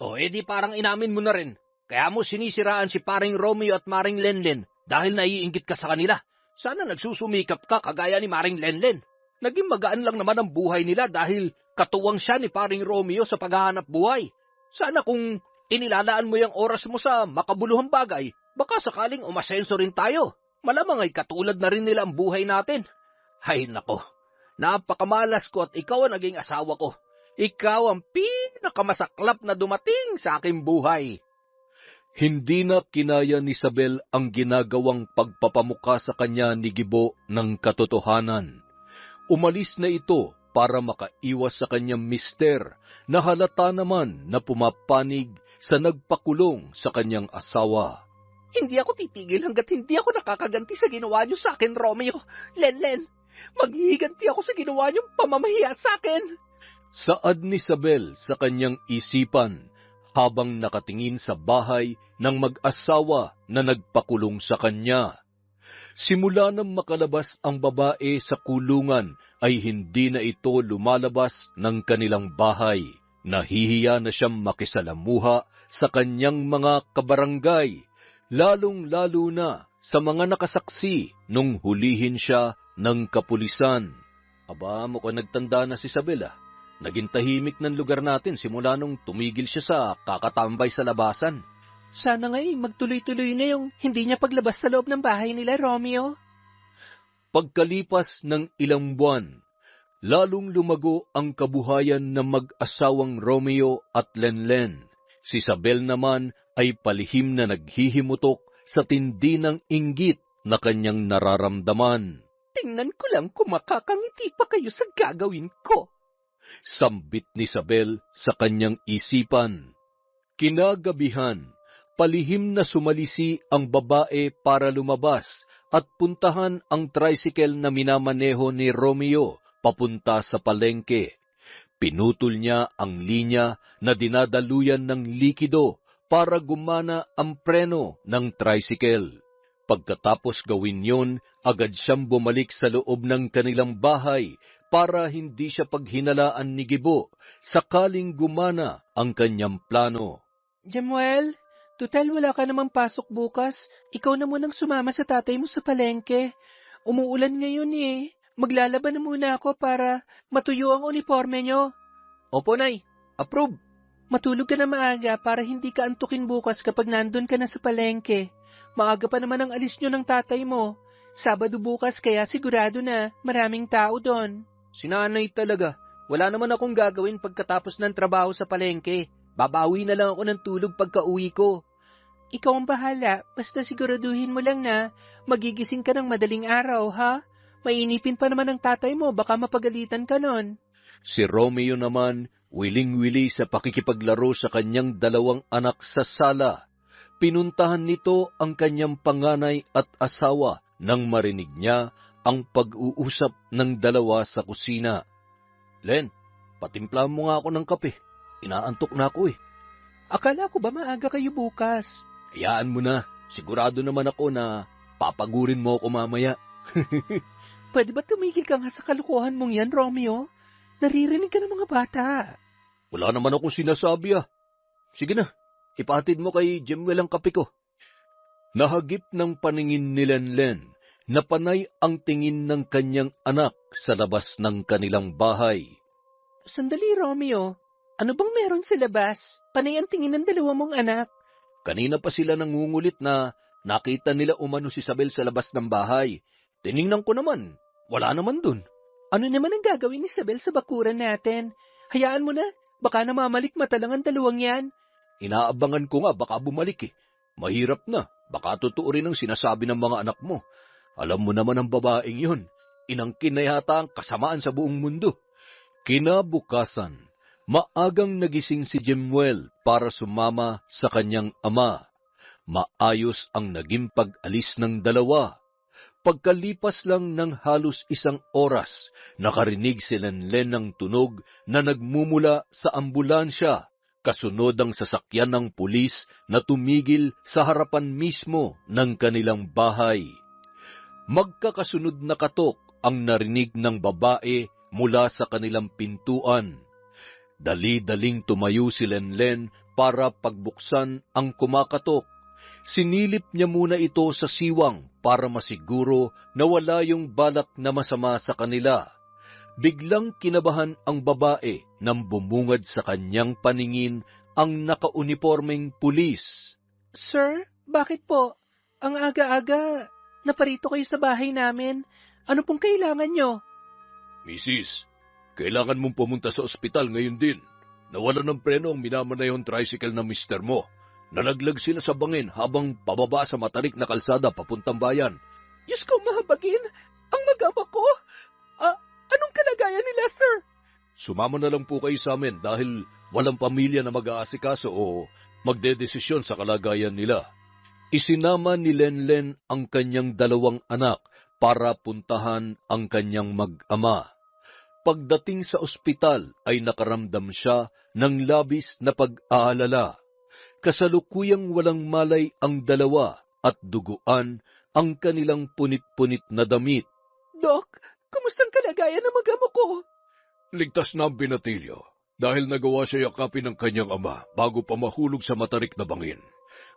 [SPEAKER 3] O edi parang inamin mo na rin. Kaya mo sinisiraan si paring Romeo at Maring Lenlen dahil naiinggit ka sa kanila. Sana nagsusumikap ka kagaya ni Maring Lenlen. Naging magaan lang naman ang buhay nila dahil katuwang siya ni paring Romeo sa paghahanap buhay. Sana kung inilalaan mo yung oras mo sa makabuluhang bagay, baka sakaling umasenso rin tayo. Malamang ay katulad na rin nila ang buhay natin. Hay nako, napakamalas ko at ikaw ang naging asawa ko. Ikaw ang pinakamasaklap na dumating sa aking buhay.
[SPEAKER 2] Hindi na kinaya ni Isabel ang ginagawang pagpapamuka sa kanya ni Gibo ng katotohanan. Umalis na ito para makaiwas sa kanyang mister na halata naman na pumapanig sa nagpakulong sa kanyang asawa.
[SPEAKER 1] Hindi ako titigil hanggat hindi ako nakakaganti sa ginawa niyo sa akin, Romeo. Lenlen, maghihiganti ako sa ginawa niyong pamamahiya sa akin.
[SPEAKER 2] Saad ni Isabel sa kanyang isipan habang nakatingin sa bahay ng mag-asawa na nagpakulong sa kanya. Simula nang makalabas ang babae sa kulungan ay hindi na ito lumalabas ng kanilang bahay. Nahihiya na siyang makisalamuha sa kanyang mga kabarangay, lalong-lalo na sa mga nakasaksi nung hulihin siya ng kapulisan. Aba, mukhang nagtanda na si Isabel. Naging tahimik ng lugar natin simula nung tumigil siya sa kakatambay sa labasan.
[SPEAKER 1] Sana nga magtuloy-tuloy na yung hindi niya paglabas sa loob ng bahay nila, Romeo.
[SPEAKER 2] Pagkalipas ng ilang buwan, lalong lumago ang kabuhayan ng mag-asawang Romeo at Lenlen. Si Isabel naman ay palihim na naghihimutok sa tindi ng inggit na kanyang nararamdaman.
[SPEAKER 1] Tingnan ko lang kung makakangiti pa kayo sa gagawin ko.
[SPEAKER 2] Sambit ni Isabel sa kanyang isipan. Kinagabihan, palihim na sumalisi ang babae para lumabas at puntahan ang tricycle na minamaneho ni Romeo papunta sa palengke. Pinutol niya ang linya na dinadaluyan ng likido para gumana ang preno ng tricycle. Pagkatapos gawin yon, agad siyang bumalik sa loob ng kanilang bahay para hindi siya paghinalaan ni Gibo sakaling gumana ang kanyang plano.
[SPEAKER 1] Jemuel, total wala ka namang pasok bukas. Ikaw na munang sumama sa tatay mo sa palengke. Umuulan ngayon eh. Maglalaban na muna ako para matuyo ang uniforme nyo.
[SPEAKER 3] Opo, Nay. Approve.
[SPEAKER 1] Matulog ka na maaga para hindi ka antukin bukas kapag nandun ka na sa palengke. Maaga pa naman ang alis nyo ng tatay mo. Sabado bukas kaya sigurado na maraming tao doon.
[SPEAKER 4] Sinanay talaga. Wala naman akong gagawin pagkatapos ng trabaho sa palengke. Babawi na lang ako ng tulog pagka-uwi ko.
[SPEAKER 1] Ikaw ang bahala, basta siguraduhin mo lang na magigising ka ng madaling araw, ha? Mainipin pa naman ang tatay mo, baka mapagalitan ka nun.
[SPEAKER 2] Si Romeo naman, wiling-wili sa pakikipaglaro sa kanyang 2 anak sa sala. Pinuntahan nito ang kanyang panganay at asawa nang marinig niya ang pag-uusap ng 2 sa kusina. Len, patimpla mo nga ako ng kape. Inaantok na ako eh.
[SPEAKER 1] Akala ko ba maaga kayo bukas?
[SPEAKER 2] Hayaan mo na. Sigurado naman ako na papagurin mo ako mamaya.
[SPEAKER 1] Pwede ba tumigil ka nga sa kalukuhan mong yan, Romeo? Naririnig ka ng mga bata.
[SPEAKER 2] Wala naman akong sinasabi ah. Sige na, ipatid mo kay Jemwell ang kape ko. Nahagip ng paningin ni Lenlen na panay ang tingin ng kanyang anak sa labas ng kanilang bahay.
[SPEAKER 1] Sandali, Romeo. Ano bang meron sa labas? Panay ang tingin ng 2 mong anak.
[SPEAKER 2] Kanina pa sila nangungulit na nakita nila umano si Isabel sa labas ng bahay. Tiningnan ko naman, wala naman dun.
[SPEAKER 1] Ano naman ang gagawin ni Isabel sa bakuran natin? Hayaan mo na, baka namamalikmata lang ang 2 yan.
[SPEAKER 2] Inaabangan ko nga baka bumalik eh. Mahirap na, baka totoo rin ang sinasabi ng mga anak mo. Alam mo naman ang babaeng yun, inangkin na yata ang kasamaan sa buong mundo. Kinabukasan, maagang nagising si Jemwell para sumama sa kanyang ama. Maayos ang naging pag-alis ng 2. Pagkalipas lang ng halos 1 oras, nakarinig si Lenlen ng tunog na nagmumula sa ambulansya, kasunod ang sasakyan ng pulis na tumigil sa harapan mismo ng kanilang bahay. Magkakasunod na katok ang narinig ng babae mula sa kanilang pintuan. Dali-daling tumayo si Lenlen para pagbuksan ang kumakatok. Sinilip niya muna ito sa siwang para masiguro na wala yung balak na masama sa kanila. Biglang kinabahan ang babae nang bumungad sa kanyang paningin ang nakaunipormeng pulis.
[SPEAKER 1] Sir, bakit po? Ang aga-aga, naparito kayo sa bahay namin. Ano pong kailangan nyo?
[SPEAKER 2] Mrs., kailangan mong pumunta sa ospital ngayon din. Nawala ng preno ang minamanayong tricycle ng mister mo. Nalaglag sila sa bangin habang pababa sa matarik na kalsada papuntang bayan.
[SPEAKER 1] Diyos ko, mahabagin! Ang mag-ama ko! Anong kalagayan nila, sir?
[SPEAKER 2] Sumama na lang po kayo sa amin dahil walang pamilya na mag-aasikaso o magdedesisyon sa kalagayan nila. Isinama ni Lenlen ang kanyang 2 anak para puntahan ang kanyang mag-ama. Pagdating sa ospital ay nakaramdam siya ng labis na pag-aalala. Kasalukuyang walang malay ang 2 at duguan ang kanilang punit-punit na damit.
[SPEAKER 1] Dok, kumustang kalagayan ng mag-ama ko?
[SPEAKER 2] Ligtas na ang binatilyo dahil nagawa siya yakapin ng kanyang ama bago pa mahulog sa matarik na bangin.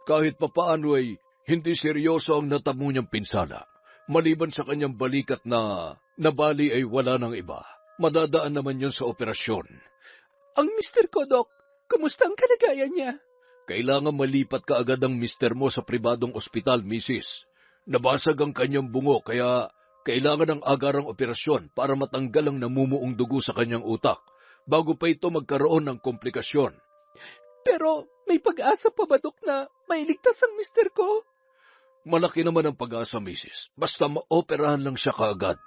[SPEAKER 2] Kahit papaano ay hindi seryoso ang natamo niyang pinsala. Maliban sa kanyang balikat na nabali ay wala ng iba. Madadaan naman yun sa operasyon.
[SPEAKER 1] Ang mister ko, Dok, kumusta ang kalagayan niya?
[SPEAKER 2] Kailangan malipat ka agad ang mister mo sa pribadong ospital, Mrs. Nabasag ang kanyang bungo kaya kailangan ng agarang operasyon para matanggal ang namumuong dugo sa kanyang utak bago pa ito magkaroon ng komplikasyon.
[SPEAKER 1] Pero may pag-asa pa ba, Dok, na mailigtas ang mister ko?
[SPEAKER 2] Malaki naman ang pag-asa, Mrs. Basta maoperahan lang siya kaagad.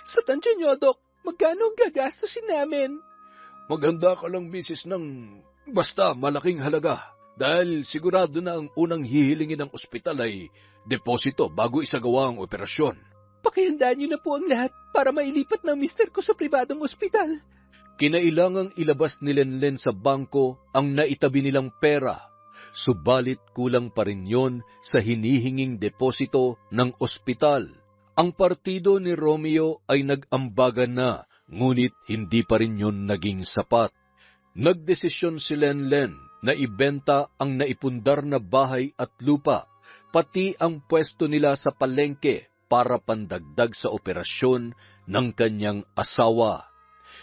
[SPEAKER 1] Sa tansya niyo, Dok, magkano ang gagastusin namin?
[SPEAKER 2] Maghanda ka lang, Mrs. ng basta malaking halaga. Dahil sigurado na ang unang hihilingin ng ospital ay deposito bago isagawa ang operasyon.
[SPEAKER 1] Pakihandaan niyo na po ang lahat para mailipat ng mister ko sa pribadong ospital.
[SPEAKER 2] Kinailangang ilabas ni Lenlen sa bangko ang naitabi nilang pera, subalit kulang pa rin yon sa hinihinging deposito ng ospital. Ang partido ni Romeo ay nag-ambagan na, ngunit hindi pa rin yon naging sapat. Nagdesisyon si Lenlen na ibenta ang naipundar na bahay at lupa, pati ang pwesto nila sa palengke para pandagdag sa operasyon ng kanyang asawa.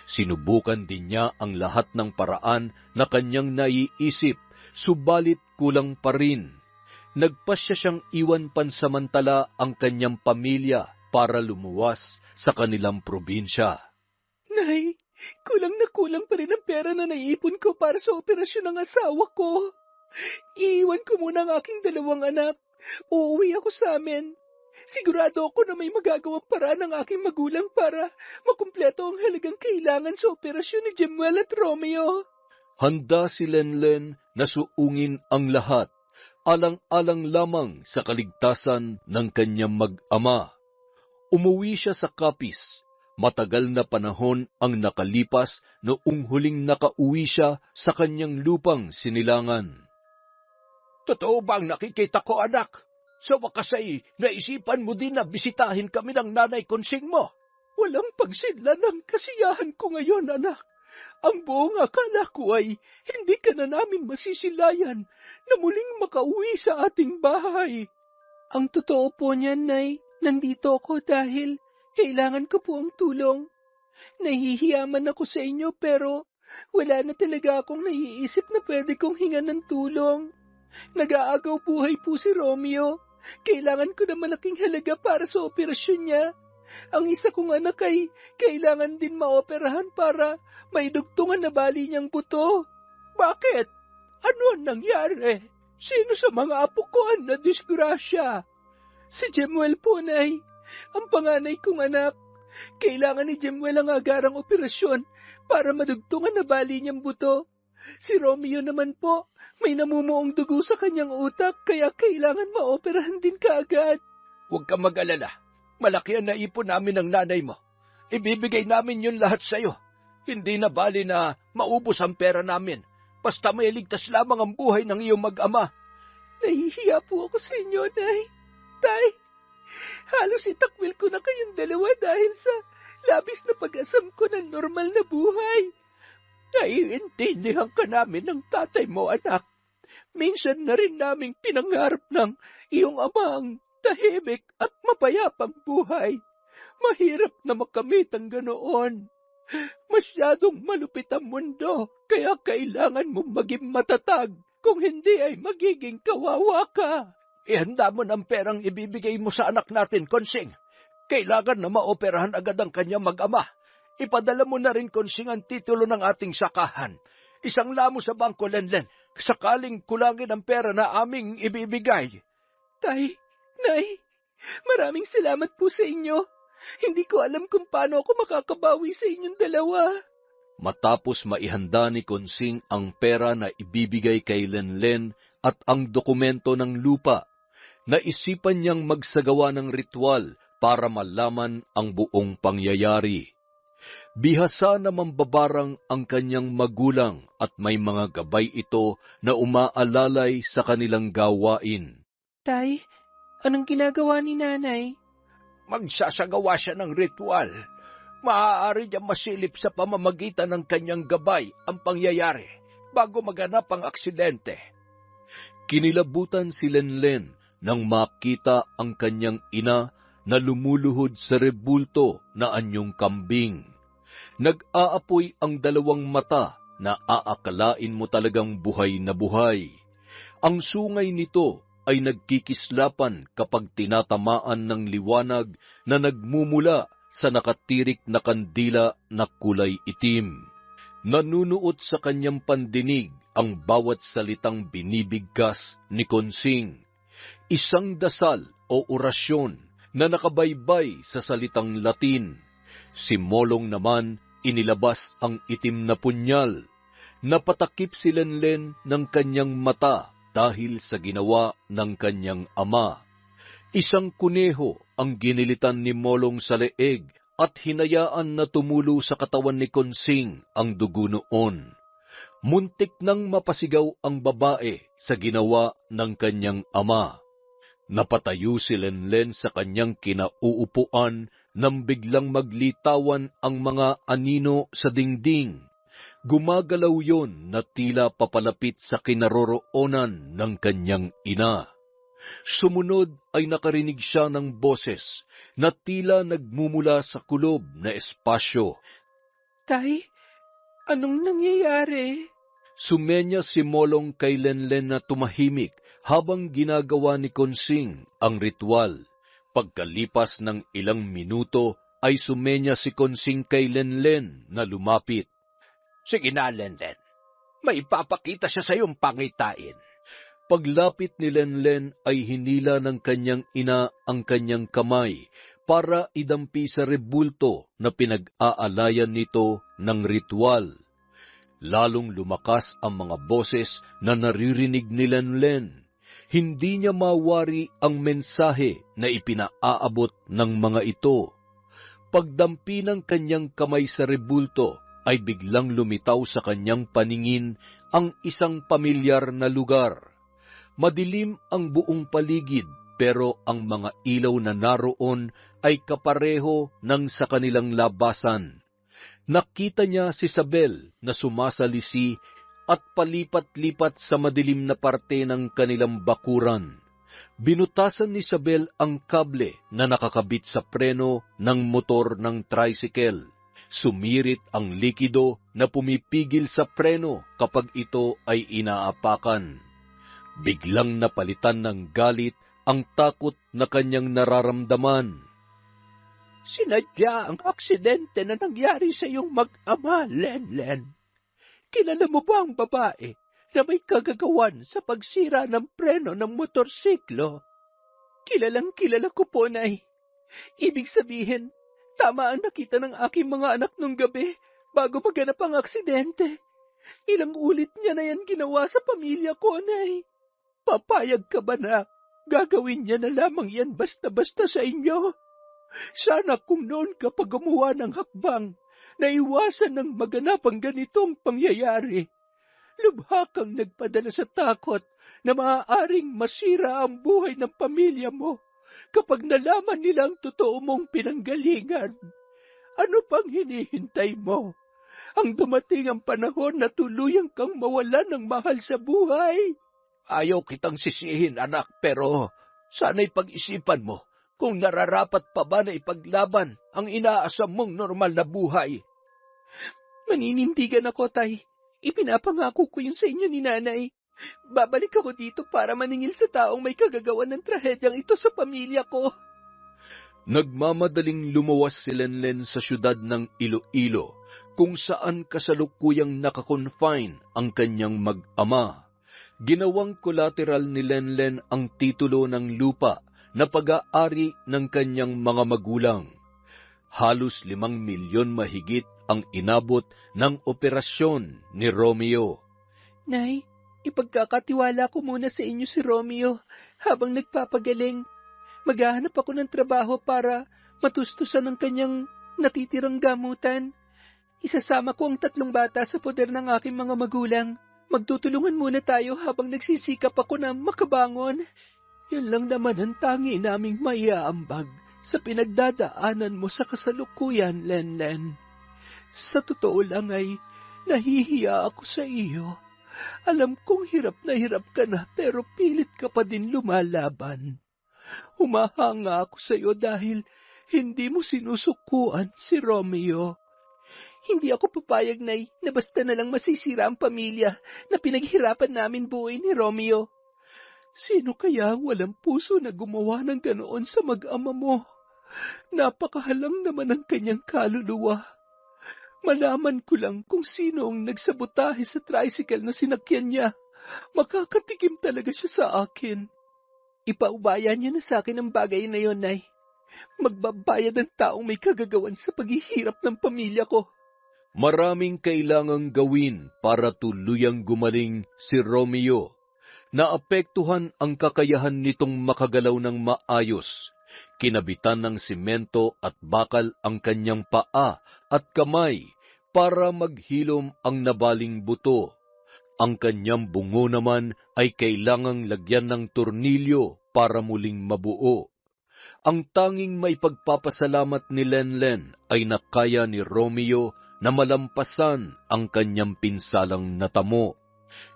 [SPEAKER 2] Sinubukan din niya ang lahat ng paraan na kanyang naiisip, subalit kulang pa rin. Nagpasya siyang iwan pansamantala ang kanyang pamilya para lumuwas sa kanilang probinsya.
[SPEAKER 1] Nay, kulang na kulang pa rin ang pera na naiipon ko para sa operasyon ng asawa ko. Iiwan ko muna ang aking 2 anak. Uuwi ako sa amin. Sigurado ako na may magagawang paraan ng aking magulang para makumpleto ang halagang kailangan sa operasyon ni Jemuel at Romeo.
[SPEAKER 2] Handa si Lenlen na suungin ang lahat, alang-alang lamang sa kaligtasan ng kanyang mag-ama. Umuwi siya sa Capiz. Matagal na panahon ang nakalipas noong huling nakauwi siya sa kanyang lupang sinilangan.
[SPEAKER 3] Totoo ba ang nakikita ko, anak? Sa wakas ay naisipan mo din na bisitahin kami ng nanay konsing mo.
[SPEAKER 1] Walang pagsidla ng kasiyahan ko ngayon, anak. Ang buong akala ko ay hindi ka na namin masisilayan na muling makauwi sa ating bahay. Ang totoo po niyan, Nay, nandito ako dahil kailangan ko po ang tulong. Nahihiyaman ako sa inyo pero wala na talaga akong naiisip na pwede kong hingan ng tulong. Nag-aagaw buhay po si Romeo. Kailangan ko na malaking halaga para sa operasyon niya. Ang isa kong anak ay kailangan din maoperahan para maidugtungan na bali niyang buto. Bakit? Ano ang nangyari? Sino sa mga apo ko ang nadisgrasya? Si Jemuel po, Nay. Ang panganay kong anak. Kailangan ni Jemuel ang agarang operasyon para madugtungan na bali niyang buto. Si Romeo naman po, may namumuong dugo sa kanyang utak kaya kailangan maoperahan din kaagad.
[SPEAKER 3] Huwag kang mag-alala. Malaki ang naipon namin ng nanay mo. Ibibigay namin yun lahat sa'yo. Hindi na bali na maubos ang pera namin. Basta may ligtas lamang ang buhay ng iyong mag-ama.
[SPEAKER 1] Nahihiya po ako sa inyo, Nay. Tay, halos itakwil ko na kayong dalawa dahil sa labis na pag-asam ko ng normal na buhay.
[SPEAKER 3] Naiintindihan ka namin ng tatay mo, anak. Minsan na rin naming pinangarap ng iyong ama ang tahimik at mapayapang buhay. Mahirap na makamit ang ganoon. Masyadong malupit ang mundo, kaya kailangan mong maging matatag. Kung hindi ay magiging kawawa ka. Ihanda mo ng perang ibibigay mo sa anak natin, Konsing. Kailangan na maoperahan agad ang kanyang mag-ama. Ipadala mo na rin, Konsing, ang titulo ng ating sakahan. Isang lamo sa bangko, Lenlen, sakaling kulangin ang pera na aming ibibigay.
[SPEAKER 1] Tay, Nay, maraming salamat po sa inyo. Hindi ko alam kung paano ako makakabawi sa inyong dalawa.
[SPEAKER 2] Matapos maihanda ni Konsing ang pera na ibibigay kay Lenlen at ang dokumento ng lupa, naisipan niyang magsagawa ng ritual para malaman ang buong pangyayari. Bihasa na mambabarang ang kanyang magulang at may mga gabay ito na umaalalay sa kanilang gawain.
[SPEAKER 1] Tay, anong ginagawa ni Nanay?
[SPEAKER 3] Magsasagawa siya ng ritual. Maaari niya masilip sa pamamagitan ng kanyang gabay ang pangyayari bago maganap ang aksidente.
[SPEAKER 2] Kinilabutan si Lenlen nang makita ang kanyang ina na lumuluhod sa rebulto na anyong kambing. Nag-aapoy ang 2 mata na aakalain mo talagang buhay na buhay. Ang sungay nito ay nagkikislapan kapag tinatamaan ng liwanag na nagmumula sa nakatirik na kandila na kulay itim. Nanunuot sa kanyang pandinig ang bawat salitang binibigkas ni Konsing. Isang dasal o orasyon na nakabaybay sa salitang Latin. Si Molong naman inilabas ang itim na punyal. Napatakip si Lenlen ng kanyang mata dahil sa ginawa ng kanyang ama. Isang kuneho ang ginilitan ni Molong sa leeg at hinayaan na tumulo sa katawan ni Konsing ang dugo noon. Muntik nang mapasigaw ang babae sa ginawa ng kanyang ama. Napatayo si Lenlen sa kanyang kinauupuan nang biglang maglitawan ang mga anino sa dingding. Gumagalaw yon na tila papalapit sa kinaroroonan ng kanyang ina. Sumunod ay nakarinig siya ng boses na tila nagmumula sa kulob na espasyo.
[SPEAKER 1] Tay, anong nangyayari?
[SPEAKER 2] Sumenya si Molong kay Lenlen na tumahimik habang ginagawa ni Konsing ang ritual. Pagkalipas ng ilang minuto ay sumenya si Konsing kay Lenlen na lumapit.
[SPEAKER 3] Sige na, Lenlen. May ipapakita siya sa iyong pangitain.
[SPEAKER 2] Paglapit ni Lenlen ay hinila ng kanyang ina ang kanyang kamay para idampi sa rebulto na pinag-aalayan nito ng ritual. Lalong lumakas ang mga boses na naririnig ni Lenlen. Hindi niya mawari ang mensahe na ipinaaabot ng mga ito. Pagdampi ng kanyang kamay sa rebulto ay biglang lumitaw sa kanyang paningin ang isang pamilyar na lugar. Madilim ang buong paligid pero ang mga ilaw na naroon ay kapareho ng sa kanilang labasan. Nakita niya si Isabel na sumasalisi at palipat-lipat sa madilim na parte ng kanilang bakuran. Binutasan ni Isabel ang kable na nakakabit sa preno ng motor ng tricycle. Sumirit ang likido na pumipigil sa preno kapag ito ay inaapakan. Biglang napalitan ng galit ang takot na kanyang nararamdaman.
[SPEAKER 3] Sinadya ang aksidente na nangyari sa iyong mag-ama, Lenlen. Kilala mo ba ang babae na may kagagawan sa pagsira ng preno ng motorsiklo?
[SPEAKER 1] Kilala ko po, Nay. Ibig sabihin, tama ang nakita ng aking mga anak nung gabi bago maganap ang aksidente. Ilang ulit niya na yan ginawa sa pamilya ko, Nay. Papayag ka ba na gagawin niya na lamang yan basta-basta sa inyo? Sana kung noon ka pa gumawa ng hakbang na iwasan ng maganap ang ganitong pangyayari. Lubha kang nagpadala sa takot na maaaring masira ang buhay ng pamilya mo kapag nalaman nila ang totoo mong pinanggalingan. Ano pang hinihintay mo? Ang dumating ang panahon na tuluyang kang mawala ng mahal sa buhay.
[SPEAKER 3] Ayaw kitang sisihin, anak, pero sana'y pag-isipan mo kung nararapat pa ba na ipaglaban ang inaasam mong normal na buhay.
[SPEAKER 1] Maninindigan ako, Tay. Ipinapangako ko yun sa inyo ni Nanay. Babalik ako dito para maningil sa taong may kagagawan ng trahedyang ito sa pamilya ko.
[SPEAKER 2] Nagmamadaling lumuwas si Lenlen sa syudad ng Iloilo, kung saan kasalukuyang nakakonfine ang kanyang mag-ama. Ginawang collateral ni Lenlen ang titulo ng lupa na pag-aari ng kanyang mga magulang. Halos 5 milyon mahigit ang inabot ng operasyon ni Romeo.
[SPEAKER 1] Nay, ipagkakatiwala ko muna sa inyo si Romeo habang nagpapagaling. Maghahanap ako ng trabaho para matustusan ang kanyang natitirang gamutan. Isasama ko ang 3 bata sa poder ng aking mga magulang. Magtutulungan muna tayo habang nagsisikap ako na makabangon.
[SPEAKER 3] Yan lang naman ang tangi naming maiaambag sa pinagdadaanan mo sa kasalukuyan, Lenlen. Sa totoo lang ay nahihiya ako sa iyo. Alam kong hirap ka na pero pilit ka pa din lumalaban. Humahanga ako sa iyo dahil hindi mo sinusukuan si Romeo.
[SPEAKER 1] Hindi ako papayag, Nay, na basta na lang masisira ang pamilya na pinaghirapan namin buuin ni Romeo. Sino kaya ang walang puso na gumawa ng ganoon sa mag-ama mo? Napakahalang naman ang kanyang kaluluwa. Malaman ko lang kung sino ang nagsabotahe sa tricycle na sinakyan niya. Makakatikim talaga siya sa akin. Ipaubaya niya na sa akin ang bagay na yon, Nay. Magbabayad ang taong may kagagawan sa paghihirap ng pamilya ko.
[SPEAKER 2] Maraming kailangang gawin para tuluyang gumaling si Romeo. Naapektuhan ang kakayahan nitong makagalaw ng maayos. Kinabitan ng simento at bakal ang kanyang paa at kamay para maghilom ang nabaling buto. Ang kanyang bungo naman ay kailangang lagyan ng tornilyo para muling mabuo. Ang tanging may pagpapasalamat ni Lenlen ay nakaya ni Romeo na malampasan ang kanyang pinsalang natamo.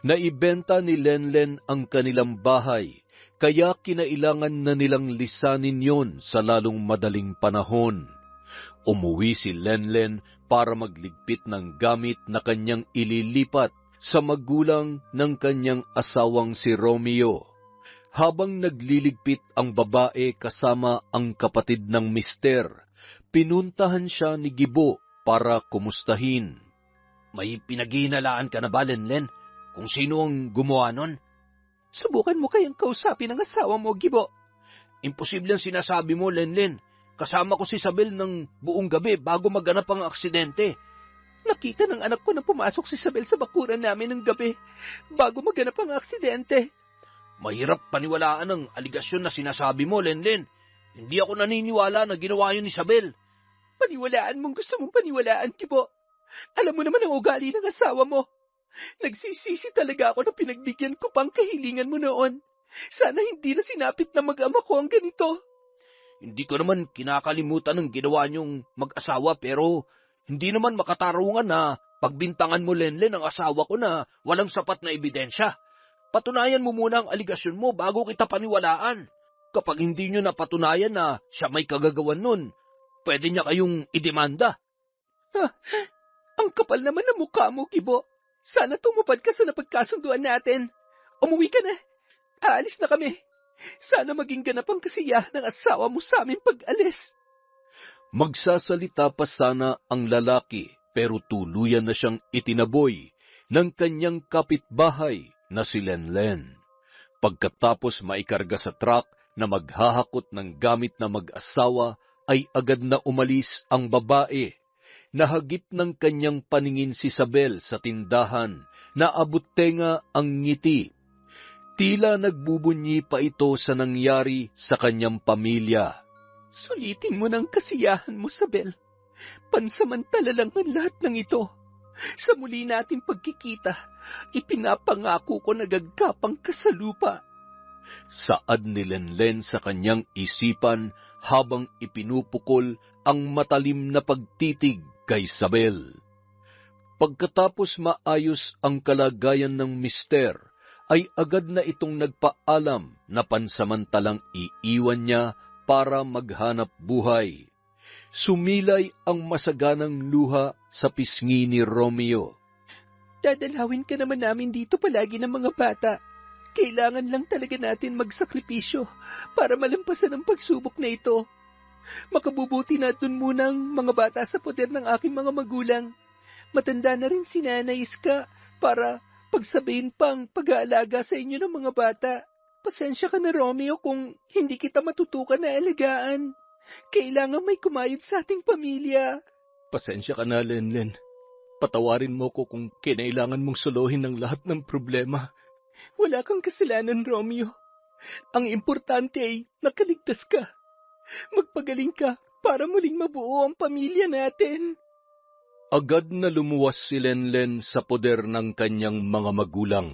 [SPEAKER 2] Naibenta ni Lenlen ang kanilang bahay, kaya kinailangan na nilang lisanin yon sa lalong madaling panahon. Umuwi si Lenlen para magligpit ng gamit na kanyang ililipat sa magulang ng kanyang asawang si Romeo. Habang nagliligpit ang babae kasama ang kapatid ng mister, pinuntahan siya ni Gibo para kumustahin.
[SPEAKER 4] May pinaghihinalaan ka na ba, Lenlen? Kung sino ang gumawa nun?
[SPEAKER 1] Subukan mo kayang kausapin ang asawa mo, Gibo.
[SPEAKER 4] Imposible ang sinasabi mo, Lenlen. Kasama ko si Isabel ng buong gabi bago maganap ang aksidente.
[SPEAKER 1] Nakita ng anak ko na pumasok si Isabel sa bakuran namin ng gabi bago maganap ang aksidente.
[SPEAKER 4] Mahirap paniwalaan ang aligasyon na sinasabi mo, Lenlen. Hindi ako naniniwala na ginawa yun ni Isabel.
[SPEAKER 1] Paniwalaan mong gusto mong paniwalaan, Gibo. Alam mo naman ang ugali ng asawa mo. Nagsisisi talaga ako na pinagbigyan ko pang kahilingan mo noon. Sana hindi na sinapit na mag-ama ko ang ganito.
[SPEAKER 4] Hindi ko naman kinakalimutan ang ginawa niyong mag-asawa pero hindi naman makatarungan na pagbintangan mo, Lenlen, ang asawa ko na walang sapat na ebidensya. Patunayan mo muna ang aligasyon mo bago kita paniwalaan. Kapag hindi niyo napatunayan na siya may kagagawan nun, pwede niya kayong idemanda.
[SPEAKER 1] Ang kapal naman ng mukha mo, Gibo. Sana tumupad ka sa napagkasunduan natin. Umuwi ka na. Aalis na kami. Sana maging ganap ang kasiyahan ng asawa mo sa aming pag-alis.
[SPEAKER 2] Magsasalita pa sana ang lalaki pero tuluyan na siyang itinaboy ng kanyang kapitbahay na si Lenlen. Pagkatapos maikarga sa truck na maghahakot ng gamit na mag-asawa, ay agad na umalis ang babae. Nahagip ng kanyang paningin si Isabel sa tindahan, naabot tenga ang ngiti. Tila nagbubunyi pa ito sa nangyari sa kanyang pamilya.
[SPEAKER 1] Sulitin mo ng kasiyahan mo, Isabel. Pansamantala lang ang lahat ng ito. Sa muli nating pagkikita, ipinapangako ko na gagapang ka sa lupa.
[SPEAKER 2] Saad ni Lenlen sa kanyang isipan habang ipinupukol ang matalim na pagtitig kay Isabel. Pagkatapos maayos ang kalagayan ng mister, ay agad na itong nagpaalam na pansamantalang iiwan niya para maghanap buhay. Sumilay ang masaganang luha sa pisngi ni Romeo.
[SPEAKER 1] Dadalhawin ka naman namin dito palagi ng mga bata. Kailangan lang talaga natin magsakripisyo para malampasan ang pagsubok na ito. Makabubuti na dun munang mga bata sa poder ng aking mga magulang. Matanda na rin si Nanay Iska para pagsabihin pang pag-aalaga sa inyo ng mga bata. Pasensya ka na, Romeo, kung hindi kita matutukan na alagaan. Kailangan may kumayod sa ating pamilya.
[SPEAKER 2] Pasensya ka na, Lenlen. Patawarin mo ko kung kinailangan mong suluhin ang lahat ng problema.
[SPEAKER 1] Wala kang kasalanan, Romeo. Ang importante ay nakaligtas ka. Magpagaling ka para muling mabuo ang pamilya natin.
[SPEAKER 2] Agad na lumuwas si Lenlen sa poder ng kanyang mga magulang.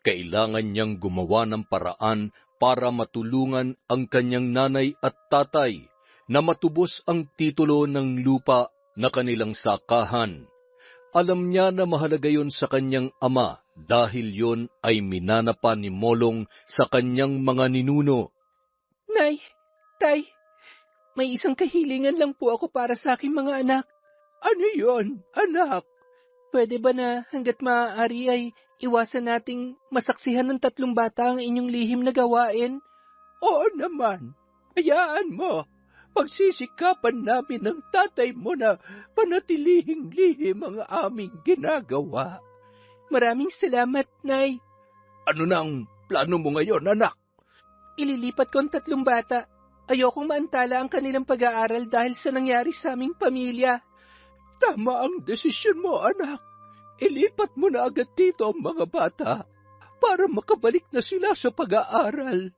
[SPEAKER 2] Kailangan niyang gumawa ng paraan para matulungan ang kanyang nanay at tatay na matubos ang titulo ng lupa na kanilang sakahan. Alam niya na mahalaga yon sa kanyang ama dahil yon ay minanapa ni Molong sa kanyang mga ninuno.
[SPEAKER 1] Nay, Tay, may isang kahilingan lang po ako para sa aking mga anak. Ano yon, anak? Pwede ba na hanggat maaari ay iwasan nating masaksihan ng 3 bata ang inyong lihim na gawain? Oo naman. Hayaan mo. Pagsisikapan namin ng tatay mo na panatilihing lihim ang aming ginagawa. Maraming salamat, Nay.
[SPEAKER 3] Ano na ang plano mo ngayon, anak?
[SPEAKER 1] Ililipat ko ang 3 bata. Ayokong maantala ang kanilang pag-aaral dahil sa nangyari sa aming pamilya. Tama ang desisyon mo, anak. Ilipat mo na agad dito ang mga bata para makabalik na sila sa pag-aaral.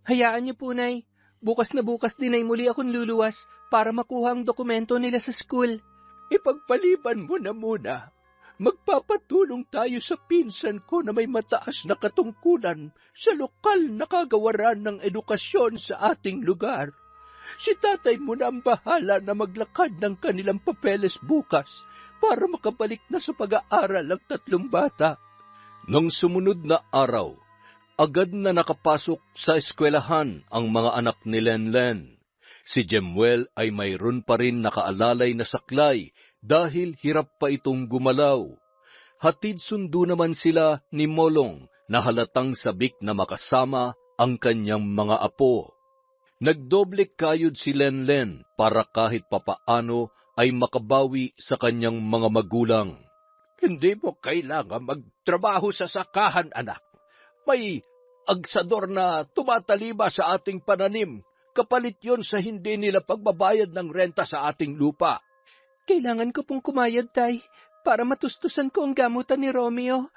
[SPEAKER 1] Hayaan niyo po, Nay. Bukas na bukas din ay muli akong luluwas para makuha ang dokumento nila sa school. Ipagpaliban mo na muna. Magpapatulong tayo sa pinsan ko na may mataas na katungkulan sa lokal na kagawaran ng edukasyon sa ating lugar. Si tatay mo na ang bahala na maglakad ng kanilang papeles bukas para makabalik na sa pag-aaral ang 3 bata.
[SPEAKER 2] Nang sumunod na araw, agad na nakapasok sa eskwelahan ang mga anak ni Lenlen. Si Jemuel ay mayroon pa rin nakaalalay na saklay dahil hirap pa itong gumalaw. Hatid sundo naman sila ni Molong na halatang sabik na makasama ang kanyang mga apo. Nagdoble kayod si Lenlen para kahit papaano ay makabawi sa kanyang mga magulang.
[SPEAKER 3] Hindi mo kailangan magtrabaho sa sakahan, anak. May agsador na tumatalima sa ating pananim. Kapalit yon sa hindi nila pagbabayad ng renta sa ating lupa.
[SPEAKER 1] Kailangan ko pong kumayod, Tay, para matustusan ko ang gamutan ni Romeo.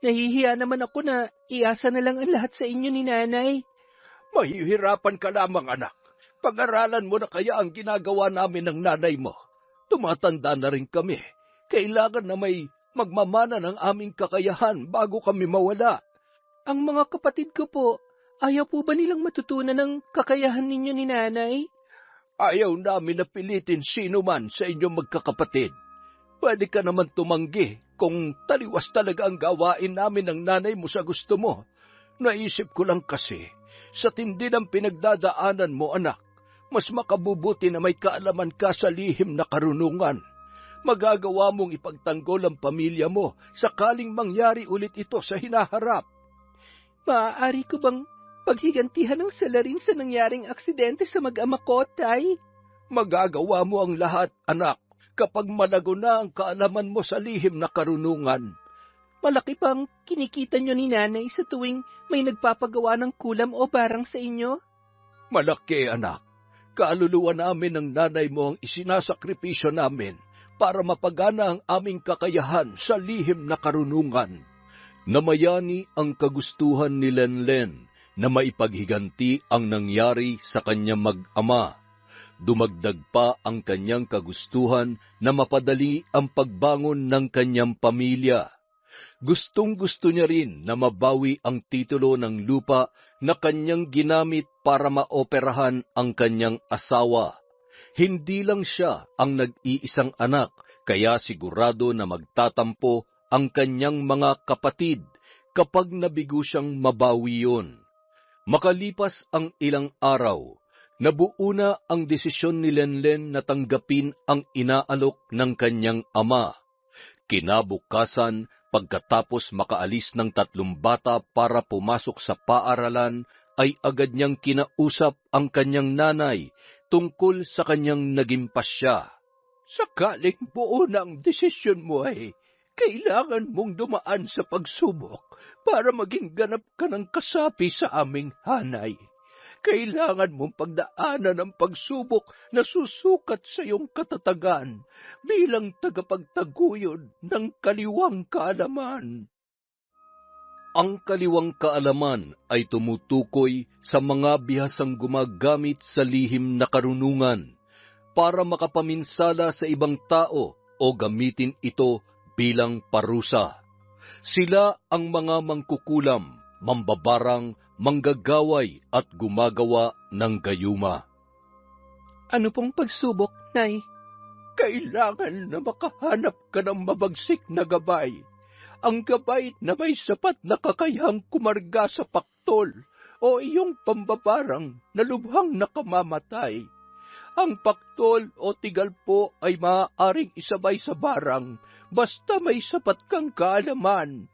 [SPEAKER 1] Nahihiya naman ako na iasa na lang ang lahat sa inyo ni Nanay.
[SPEAKER 3] Mahihirapan ka lamang, anak. Pag-aralan mo na kaya ang ginagawa namin ng nanay mo. Tumatanda na rin kami. Kailangan na may magmamana ng aming kakayahan bago kami mawala.
[SPEAKER 1] Ang mga kapatid ko po, ayaw po ba nilang matutunan ng kakayahan ninyo ni Nanay?
[SPEAKER 3] Ayaw namin na pilitin sino man sa inyong magkakapatid. Pwede ka naman tumanggi kung taliwas talaga ang gawain namin ng nanay mo sa gusto mo. Naisip ko lang kasi, sa tindi ng pinagdadaanan mo, anak, mas makabubuti na may kaalaman ka sa lihim na karunungan. Magagawa mong ipagtanggol ang pamilya mo sakaling mangyari ulit ito sa hinaharap.
[SPEAKER 1] Maaari ko bang paghigantihan ng salarin sa nangyaring aksidente sa mag-ama ko, Tay?
[SPEAKER 3] Magagawa mo ang lahat, anak, kapag malago na ang kaalaman mo sa lihim na karunungan.
[SPEAKER 1] Malaki pang kinikita nyo ni Nanay sa tuwing may nagpapagawa ng kulam o barang sa inyo?
[SPEAKER 3] Malaki, anak. Kaluluwa namin ng nanay mo ang isinasakripisyo namin para mapagana ang aming kakayahan sa lihim na karunungan.
[SPEAKER 2] Namayani ang kagustuhan ni Lenlen na maipaghiganti ang nangyari sa kanyang mag-ama. Dumagdag pa ang kanyang kagustuhan na mapadali ang pagbangon ng kanyang pamilya. Gustong-gusto niya rin na mabawi ang titulo ng lupa na kanyang ginamit para maoperahan ang kanyang asawa. Hindi lang siya ang nag-iisang anak, kaya sigurado na magtatampo ang kanyang mga kapatid kapag nabigo siyang mabawi yun. Makalipas ang ilang araw, nabuo na ang desisyon ni Lenlen na tanggapin ang inaalok ng kanyang ama. Kinabukasan, pagkatapos makaalis ng 3 bata para pumasok sa paaralan, ay agad niyang kinausap ang kanyang nanay tungkol sa kanyang naging pasya.
[SPEAKER 3] Sakaling buo na ang desisyon mo ay kailangan mong dumaan sa pagsubok para maging ganap ka ng kasapi sa aming hanay. Kailangan mong pagdaanan ang pagsubok na susukat sa iyong katatagan bilang tagapagtaguyod ng kaliwang kaalaman.
[SPEAKER 2] Ang kaliwang kaalaman ay tumutukoy sa mga bihasang gumagamit sa lihim na karunungan para makapaminsala sa ibang tao o gamitin ito bilang parusa. Sila ang mga mangkukulam, mambabarang, manggagaway at gumagawa ng gayuma.
[SPEAKER 1] Ano pong pagsubok, Nay?
[SPEAKER 3] Kailangan na makahanap ka ng mabagsik na gabay. Ang gabay na may sapat na kakayahang kumarga sa paktol o iyong pambabarang na lubhang nakamamatay. Ang paktol o tigalpo ay maaaring isabay sa barang basta may sapat kang kaalaman.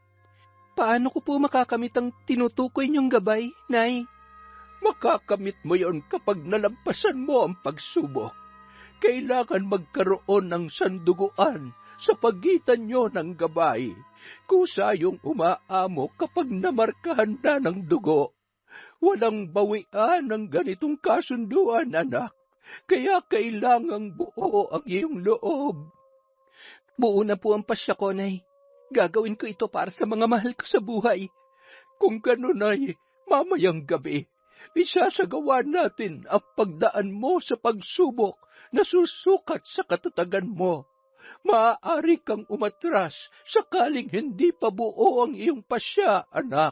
[SPEAKER 1] Paano ko po makakamit ang tinutukoy niyong gabay, Nay?
[SPEAKER 3] Makakamit mo yon kapag nalampasan mo ang pagsubok. Kailangan magkaroon ng sanduguan sa pagitan nyo ng gabay. Kusa yung umaamo kapag namarkahan na ng dugo. Walang bawian ng ganitong kasunduan, anak. Kaya kailangang buo ang iyong loob.
[SPEAKER 1] Buo na po ang pasya ko, Nay. Gagawin ko ito para sa mga mahal ko sa buhay.
[SPEAKER 3] Kung ganun ay, mamayang gabi, isasagawa natin ang pagdaan mo sa pagsubok na susukat sa katatagan mo. Maaari kang umatras sakaling hindi pa buo ang iyong pasya, anak.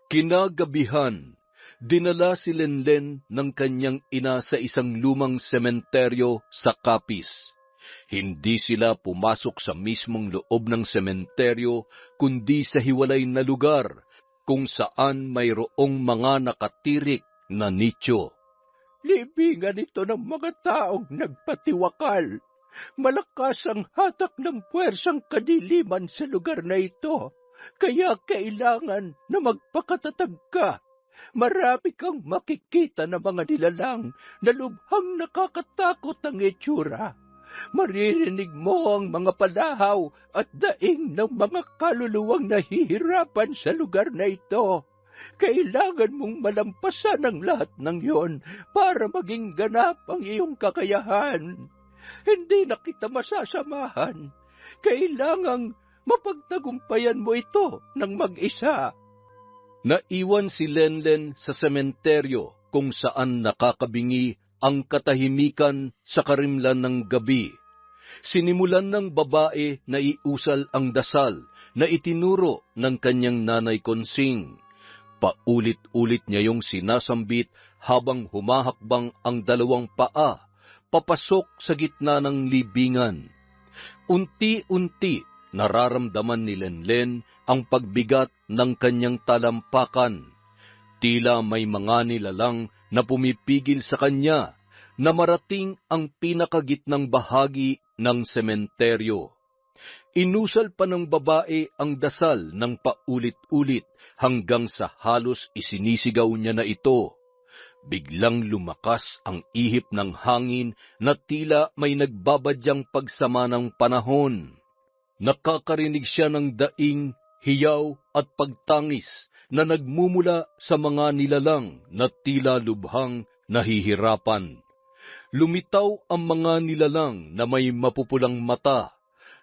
[SPEAKER 2] Kinagabihan, dinala si Lenlen ng kanyang ina sa isang lumang sementeryo sa Capiz. Hindi sila pumasok sa mismong loob ng sementeryo, kundi sa hiwalay na lugar kung saan mayroong mga nakatirik na nicho.
[SPEAKER 3] libingan ito ng mga taong nagpatiwakal. Malakas ang hatak ng puwersang kadiliman sa lugar na ito, kaya kailangan na magpakatatag ka. Marami kang makikita na mga nilalang na lubhang nakakatakot ang itsura. Maririnig mo ang mga palahaw at daing ng mga kaluluwang nahihirapan sa lugar na ito. Kailangan mong malampasan ang lahat ng iyon para maging ganap ang iyong kakayahan. Hindi na kita masasamahan. Kailangang mapagtagumpayan mo ito ng mag-isa.
[SPEAKER 2] Naiwan si Lenlen sa sementeryo kung saan nakakabingi ang katahimikan sa karimlan ng gabi. Sinimulan ng babae na iusal ang dasal na itinuro ng kanyang nanay Konsing. Paulit-ulit niya yung sinasambit habang humahakbang ang dalawang paa, papasok sa gitna ng libingan. Unti-unti nararamdaman ni Lenlen ang pagbigat ng kanyang talampakan. Tila may mga nilalang na pumipigil sa kanya na marating ang pinakagitnang bahagi ng sementeryo. Inusal pa ng babae ang dasal ng paulit-ulit hanggang sa halos isinisigaw niya na ito. Biglang lumakas ang ihip ng hangin na tila may nagbabadyang pagsama ng panahon. Nakakarinig siya ng daing, hiyaw at pagtangis na nagmumula sa mga nilalang na tila lubhang nahihirapan. Lumitaw ang mga nilalang na may mapupulang mata,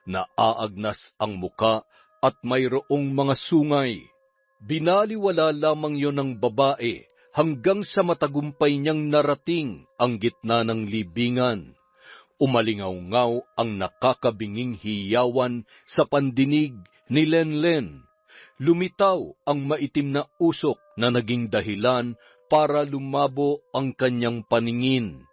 [SPEAKER 2] naaagnas ang muka at mayroong mga sungay. Binaliwala lamang yon ng babae hanggang sa matagumpay niyang narating ang gitna ng libingan. Umalingaw-ngaw ang nakakabinging hiyawan sa pandinig ni Lenlen. Lumitaw ang maitim na usok na naging dahilan para lumabo ang kanyang paningin.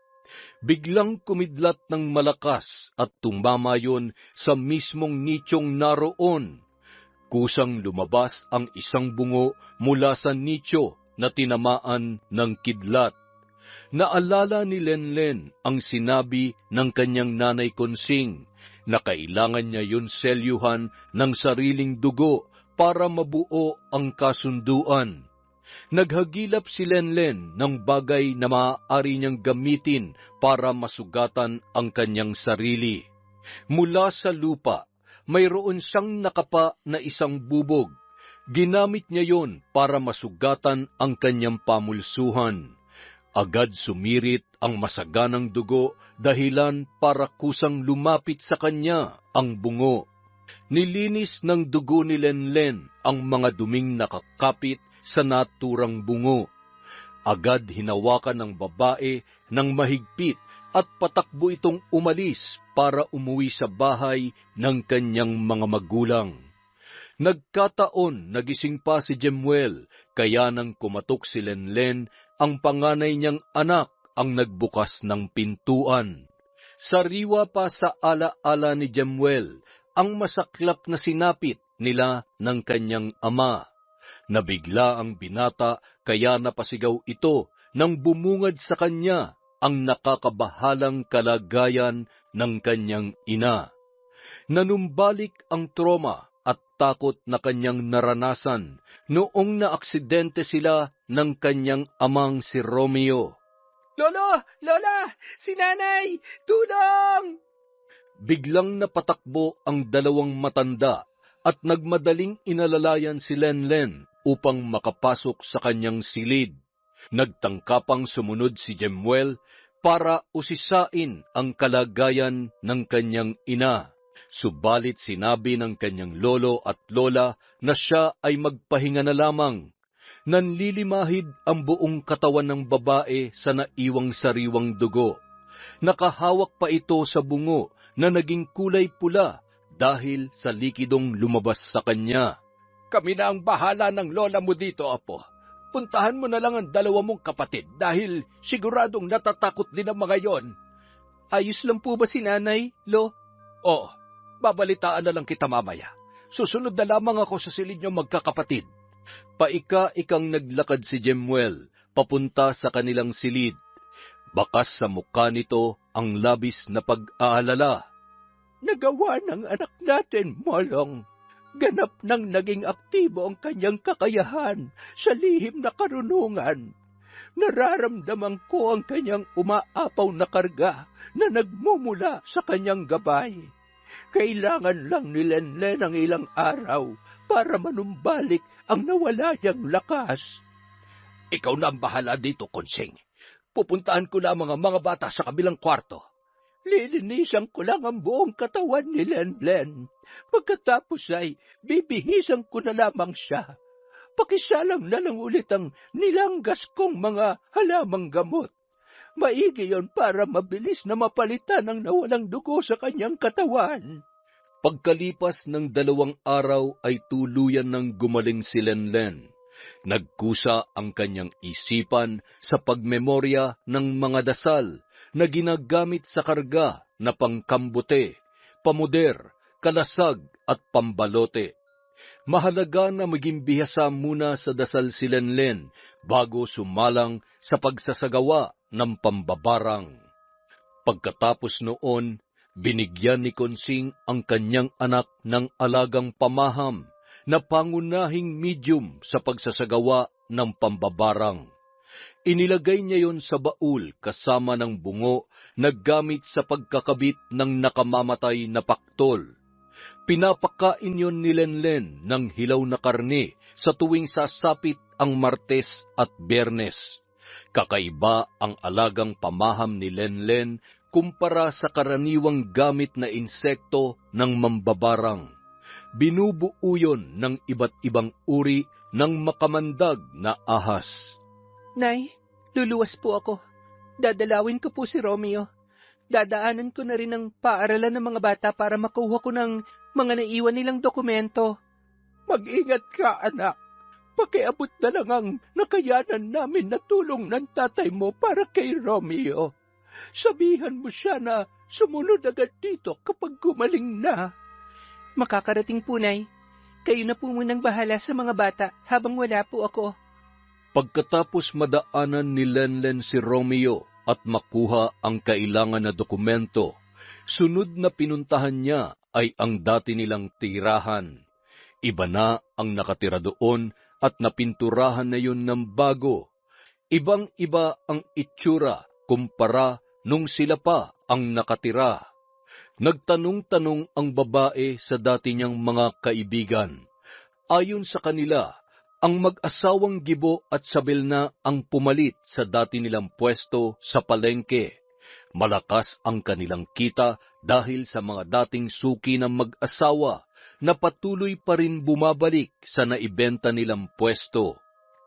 [SPEAKER 2] Biglang kumidlat ng malakas at tumama yon sa mismong nichong naroon. Kusang lumabas ang isang bungo mula sa nicho na tinamaan ng kidlat. Naalala ni Lenlen ang sinabi ng kanyang nanay Konsing na kailangan niya yun selyuhan ng sariling dugo para mabuo ang kasunduan. Naghagilap si Lenlen ng bagay na maaari niyang gamitin para masugatan ang kanyang sarili. Mula sa lupa, mayroon siyang nakapa na isang bubog. Ginamit niya yon para masugatan ang kanyang pamulsuhan. Agad sumirit ang masaganang dugo dahilan para kusang lumapit sa kanya ang bungo. Nilinis ng dugo ni Lenlen ang mga duming nakakapit sa naturang bungo. Agad hinawakan ng babae ng mahigpit at patakbo itong umalis para umuwi sa bahay ng kanyang mga magulang. Nagkataon nagising pa si Jemuel, kaya nang kumatok si Lenlen, ang panganay niyang anak ang nagbukas ng pintuan. Sariwa pa sa ala-ala ni Jemuel ang masaklap na sinapit nila ng kanyang ama. Nabigla ang binata kaya napasigaw ito nang bumungad sa kanya ang nakakabahalang kalagayan ng kanyang ina. Nanumbalik ang trauma at takot na kanyang naranasan noong naaksidente sila ng kanyang amang si Romeo.
[SPEAKER 1] Lolo! Lola! Si nanay! Tulong!
[SPEAKER 2] Biglang napatakbo ang dalawang matanda at nagmadaling inalalayan si Lenlen upang makapasok sa kanyang silid. Nagtangkapang sumunod si Jemuel para usisain ang kalagayan ng kanyang ina. Subalit sinabi ng kanyang lolo at lola na siya ay magpahinga na lamang. Nanlilimahid ang buong katawan ng babae sa naiwang sariwang dugo. Nakahawak pa ito sa bungo na naging kulay pula dahil sa likidong lumabas sa kanya.
[SPEAKER 3] Kami na ang bahala ng lola mo dito, apo. Puntahan mo na lang ang dalawa mong kapatid dahil siguradong natatakot din ang mga yon.
[SPEAKER 1] Ayos lang po ba si nanay, Lo?
[SPEAKER 3] Oo, babalitaan na lang kita mamaya. Susunod na lamang ako sa silid niyong magkakapatid.
[SPEAKER 2] Paika-ikang naglakad si Jemuel papunta sa kanilang silid. Bakas sa mukha nito ang labis na pag-aalala.
[SPEAKER 1] Nagawa ng anak natin, Molong. Ganap nang naging aktibo ang kanyang kakayahan sa lihim na karunungan. Nararamdaman ko ang kanyang umaapaw na karga na nagmumula sa kanyang gabay. Kailangan lang ni Lenlen ang ilang araw para manumbalik ang nawala niyang lakas.
[SPEAKER 3] Ikaw na ang bahala dito, Konsing. Pupuntahan ko na ang mga bata sa kabilang kwarto.
[SPEAKER 1] Lilinisan ko lang ang buong katawan ni Lenlen. Pagkatapos ay bibihisan ko na lamang siya. Pakisalang na lang ulit ang nilanggas kong mga halamang gamot. Maigi yon para mabilis na mapalitan ang nawalang dugo sa kanyang katawan.
[SPEAKER 2] Pagkalipas ng 2 araw ay tuluyan ng gumaling si Lenlen. Nagkusa ang kanyang isipan sa pagmemorya ng mga dasal na ginagamit sa karga na pangkambote, pamuder, kalasag at pambalote. Mahalaga na maging bihasa muna sa dasal si Lenlen bago sumalang sa pagsasagawa ng pambabarang. Pagkatapos noon, binigyan ni Konsing ang kanyang anak ng alagang pamaham na pangunahing medium sa pagsasagawa ng pambabarang. Inilagay niya yon sa baul kasama ng bungo na gamit sa pagkakabit ng nakamamatay na paktol. Pinapakain yon ni Lenlen ng hilaw na karne sa tuwing sasapit ang Martes at Biyernes. Kakaiba ang alagang pamaham ni Lenlen kumpara sa karaniwang gamit na insekto ng mambabarang. Binubuo yon ng iba't ibang uri ng makamandag na ahas.
[SPEAKER 1] Nay, luluwas po ako. Dadalawin ko po si Romeo. Dadaanan ko na rin ang paaralan ng mga bata para makuha ko ng mga naiwan nilang dokumento. Mag-ingat ka, anak. Pakiabot na lang ang nakayanan namin na tulong ng tatay mo para kay Romeo. Sabihan mo siya na sumunod agad dito kapag gumaling na. Makakarating po, Nay. Kayo na po munang bahala sa mga bata habang wala po ako.
[SPEAKER 2] Pagkatapos madaanan ni Lenlen si Romeo at makuha ang kailangan na dokumento, sunod na pinuntahan niya ay ang dati nilang tirahan. Iba na ang nakatira doon at napinturahan na yun ng bago. Ibang-iba ang itsura kumpara nung sila pa ang nakatira. Nagtanong-tanong ang babae sa dati niyang mga kaibigan. Ayon sa kanila, ang mag-asawang Gibo at Sabel na ang pumalit sa dati nilang pwesto sa palengke. Malakas ang kanilang kita dahil sa mga dating suki ng mag-asawa na patuloy pa rin bumabalik sa naibenta nilang pwesto.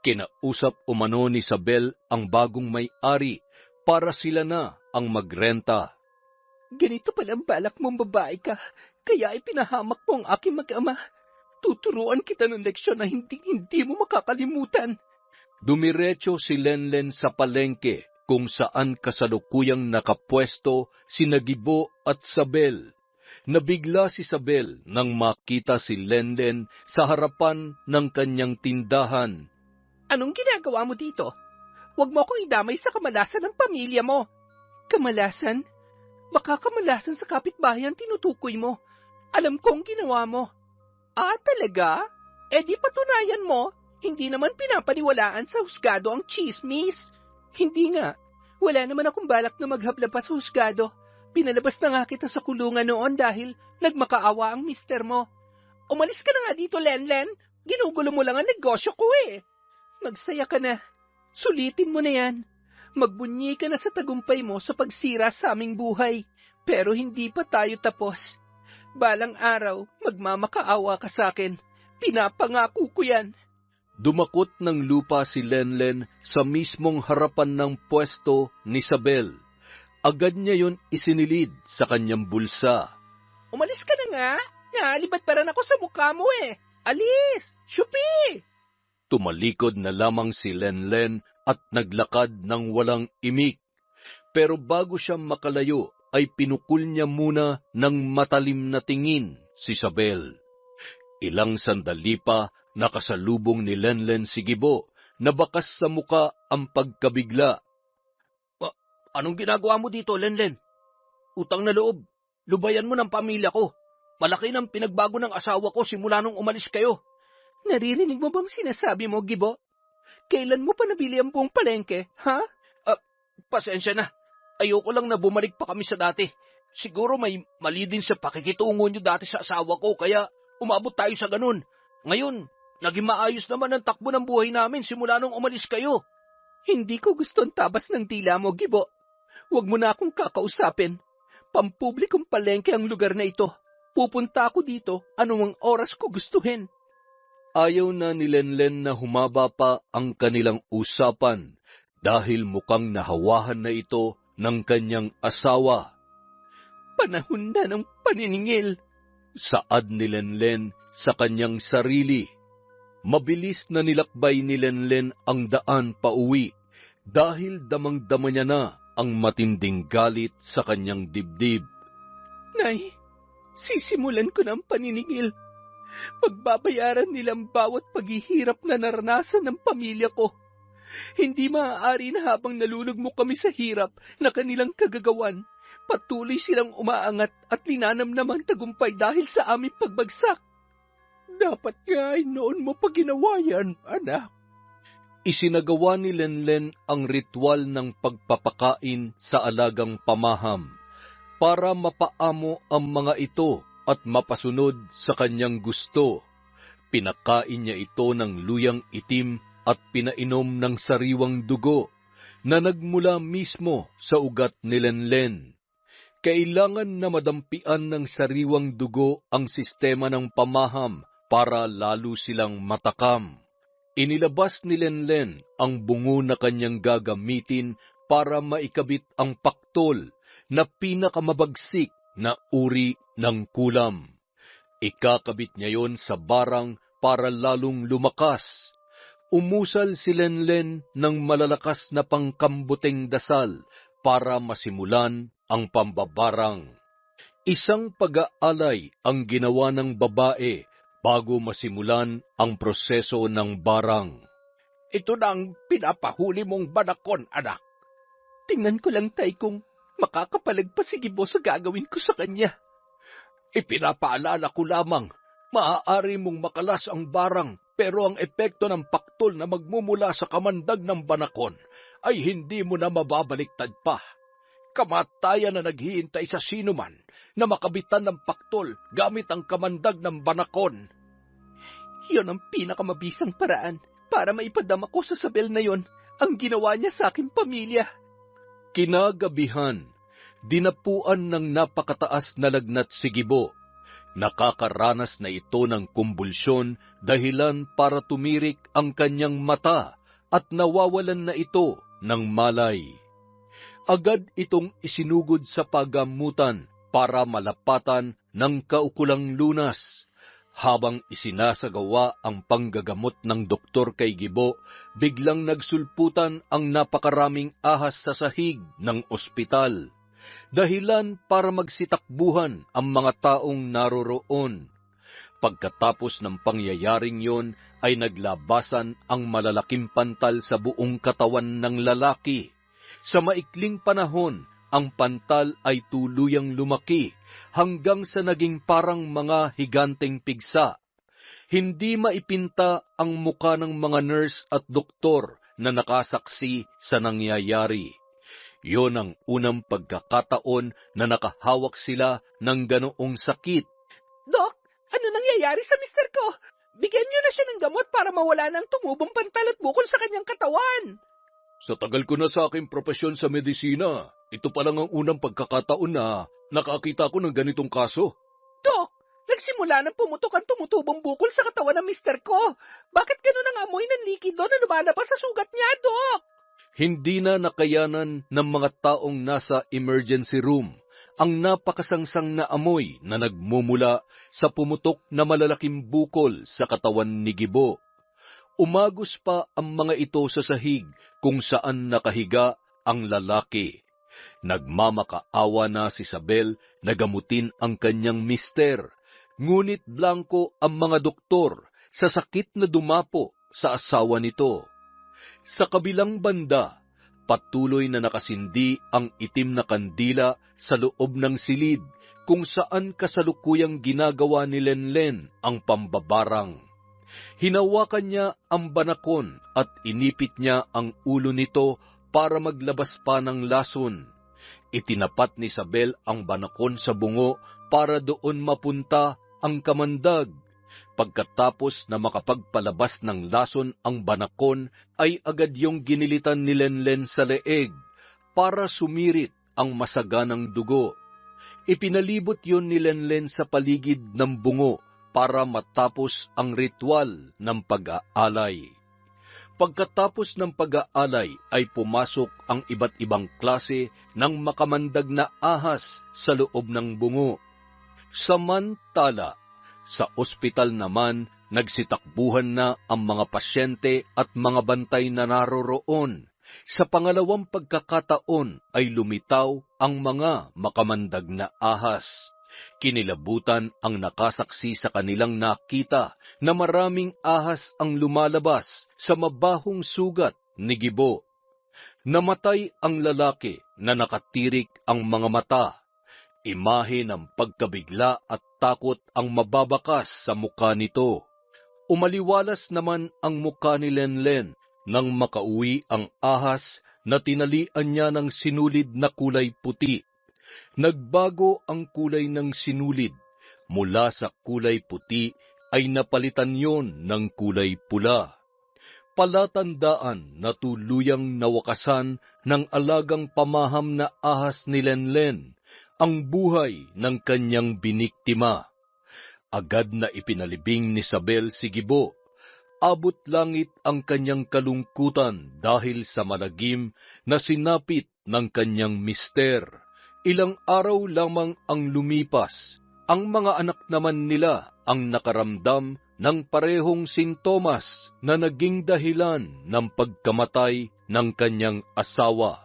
[SPEAKER 2] Kinausap umano ni Sabel ang bagong may-ari para sila na ang magrenta.
[SPEAKER 1] Ganito palang balak mong babae ka, kaya ipinahamak mo ang aking mag-ama. Tuturuan kita ng leksyon na hindi mo makakalimutan.
[SPEAKER 2] Dumiretso si Lenlen sa palengke kung saan kasalukuyang nakapwesto sina Gibo at Sabel. Nabigla si Sabel nang makita si Lenlen sa harapan ng kanyang tindahan.
[SPEAKER 1] Anong ginagawa mo dito? Huwag mo akong idamay sa kamalasan ng pamilya mo. Kamalasan? Baka kamalasan sa kapitbahay ang tinutukoy mo. Alam ko ang ginawa mo. Ah, talaga? Eh di patunayan mo, hindi naman pinapaniwalaan sa husgado ang chismis. Hindi nga. Wala naman akong balak na maghabla pa sa husgado. Pinalabas na nga kita sa kulungan noon dahil nagmakaawa ang mister mo. Umalis ka na nga dito, Lenlen. Ginugulo mo lang ang negosyo ko eh. Magsaya ka na. Sulitin mo na yan. Magbunyi ka na sa tagumpay mo sa pagsira sa aming buhay. Pero hindi pa tayo tapos. Balang araw, magmamakaawa ka sa akin. Pinapangako ko yan.
[SPEAKER 2] Dumakot ng lupa si Lenlen sa mismong harapan ng pwesto ni Sabel. Agad niya yon isinilid sa kanyang bulsa.
[SPEAKER 1] Umalis ka na nga. Naalibad pa rin ako sa mukha mo eh. Alis! Shupi!
[SPEAKER 2] Tumalikod na lamang si Lenlen at naglakad ng walang imik. Pero bago siya makalayo, ay pinukul niya muna ng matalim na tingin si Sabel. Ilang sandali pa, nakasalubong ni Lenlen si Gibo, na bakas sa muka ang pagkabigla.
[SPEAKER 3] Anong ginagawa mo dito, Lenlen? Utang na loob. Lubayan mo ng pamilya ko. Malaki ng pinagbago ng asawa ko simula nung umalis kayo.
[SPEAKER 1] Naririnig mo bang sinasabi mo, Gibo? Kailan mo pa nabili ang buong palengke, ha?
[SPEAKER 3] Pasensya na. Ayoko lang na bumalik pa kami sa dati. Siguro may mali din sa pakikitungo nyo dati sa asawa ko, kaya umabot tayo sa ganun. Ngayon, naging maayos naman ang takbo ng buhay namin simula nung umalis kayo.
[SPEAKER 1] Hindi ko gusto ang tabas ng dila mo, Gibo. Huwag mo na akong kakausapin. Pampublikong palengke ang lugar na ito. Pupunta ako dito anumang oras ko gustuhin.
[SPEAKER 2] Ayaw na ni Lenlen na humaba pa ang kanilang usapan dahil mukhang nahawahan na ito ng kanyang asawa.
[SPEAKER 1] Panahon na ng paniningil.
[SPEAKER 2] Saad ni Lenlen sa kanyang sarili. Mabilis na nilakbay ni Lenlen ang daan pauwi dahil damang-dama niya na ang matinding galit sa kanyang dibdib.
[SPEAKER 1] Nay, sisimulan ko ng paniningil. Pagbabayaran nilang bawat paghihirap na naranasan ng pamilya ko. Hindi maaari na habang nalulugmok kami sa hirap na kanilang kagagawan, patuloy silang umaangat at linanamnamang tagumpay dahil sa aming pagbagsak. Dapat nga ay noon mo pa ginawa yan, anak.
[SPEAKER 2] Isinagawa ni Lenlen ang ritual ng pagpapakain sa alagang pamaham para mapaamo ang mga ito at mapasunod sa kanyang gusto. Pinakain niya ito ng luyang itim at pinainom ng sariwang dugo na nagmula mismo sa ugat ni Lenlen. Kailangan na madampian ng sariwang dugo ang sistema ng pamaham para lalo silang matakam. Inilabas ni Lenlen ang bungo na kanyang gagamitin para maikabit ang paktol na pinakamabagsik na uri ng kulam. Ikakabit niya yon sa barang para lalong lumakas. Umusal si Lenlen ng malalakas na pangkambuteng dasal para masimulan ang pambabarang. Isang pag-aalay ang ginawa ng babae bago masimulan ang proseso ng barang.
[SPEAKER 3] Ito na ang pinapahuli mong banakon, anak.
[SPEAKER 1] Tingnan ko lang, tay, kung makakapalag pa si Gibo sa gagawin ko sa kanya.
[SPEAKER 3] Ipinapaalala ko lamang, maaari mong makalas ang barang, pero ang epekto ng paktol na magmumula sa kamandag ng banakon ay hindi mo na mababaliktad pa. Kamatayan na naghihintay sa sinuman na makabitan ng paktol gamit ang kamandag ng banakon.
[SPEAKER 1] Yon ang pinakamabisang paraan para maipadama ko sa sabel na yon ang ginawa niya sa aking pamilya.
[SPEAKER 2] Kinagabihan, dinapuan ng napakataas na lagnat si Gibo. Nakakaranas na ito ng kumbulsyon dahilan para tumirik ang kanyang mata at nawawalan na ito ng malay. Agad itong isinugod sa paggamutan para malapatan ng kaukulang lunas. Habang isinasagawa ang panggagamot ng doktor kay Gibo, biglang nagsulputan ang napakaraming ahas sa sahig ng ospital. Dahilan para magsitakbuhan ang mga taong naroroon. Pagkatapos ng pangyayaring yon ay naglabasan ang malalaking pantal sa buong katawan ng lalaki. Sa maikling panahon, ang pantal ay tuluyang lumaki hanggang sa naging parang mga higanteng pigsa. Hindi maipinta ang muka ng mga nurse at doktor na nakasaksi sa nangyayari. Yon ang unang pagkakataon na nakahawak sila ng ganoong sakit.
[SPEAKER 1] Dok, ano nangyayari sa mister ko? Bigyan niyo na siya ng gamot para mawala ng tumubong pantal at bukol sa kanyang katawan.
[SPEAKER 2] Sa tagal ko na sa aking propesyon sa medisina, ito pa lang ang unang pagkakataon na nakakita ko ng ganitong kaso.
[SPEAKER 1] Dok, nagsimula nang pumutok ang tumutubong bukol sa katawan ng mister ko. Bakit ganun ang amoy ng likido na lumalabas sa sugat niya, Dok?
[SPEAKER 2] Hindi na nakayanan ng mga taong nasa emergency room ang napakasangsang na amoy na nagmumula sa pumutok na malalaking bukol sa katawan ni Gibo. Umagos pa ang mga ito sa sahig kung saan nakahiga ang lalaki. Nagmamakaawa na si Isabel na gamutin ang kanyang mister, ngunit blanko ang mga doktor sa sakit na dumapo sa asawa nito. Sa kabilang banda, Patuloy na nakasindi ang itim na kandila sa loob ng silid kung saan kasalukuyang ginagawa ni Lenlen ang pambabarang. Hinawakan niya ang banakon at inipit niya ang ulo nito para maglabas pa ng lason. Itinapat ni Isabel ang banakon sa bungo para doon mapunta ang kamandag. Pagkatapos na makapagpalabas ng lason ang banakon, ay agad yung ginilitan ni Lenlen sa leeg para sumirit ang masaganang dugo. Ipinalibot yun ni Lenlen sa paligid ng bungo para matapos ang ritual ng pag-aalay. Pagkatapos ng pag-aalay ay pumasok ang iba't ibang klase ng makamandag na ahas sa loob ng bungo. Samantala, sa ospital naman, nagsitakbuhan na ang mga pasyente at mga bantay na naroroon. Sa pangalawang pagkakataon ay lumitaw ang mga makamandag na ahas. Kinilabutan ang nakasaksi sa kanilang nakita na maraming ahas ang lumalabas sa mabahong sugat ni Gibo. Namatay ang lalaki na nakatirik ang mga mata. Imahe ng pagkabigla at takot ang mababakas sa mukha nito. Umaliwalas naman ang mukha ni Lenlen nang makauwi ang ahas na tinalian niya ng sinulid na kulay puti. Nagbago ang kulay ng sinulid. Mula sa kulay puti ay napalitan yon ng kulay pula. Palatandaan na tuluyang nawakasan ng alagang pamaham na ahas ni Lenlen ang buhay ng kanyang biniktima. Agad na ipinalibing ni Isabel si Gibo. Abot langit ang kanyang kalungkutan dahil sa malagim na sinapit ng kanyang mister. Ilang araw lamang ang lumipas. Ang mga anak naman nila ang nakaramdam ng parehong sintomas na naging dahilan ng pagkamatay ng kanyang asawa.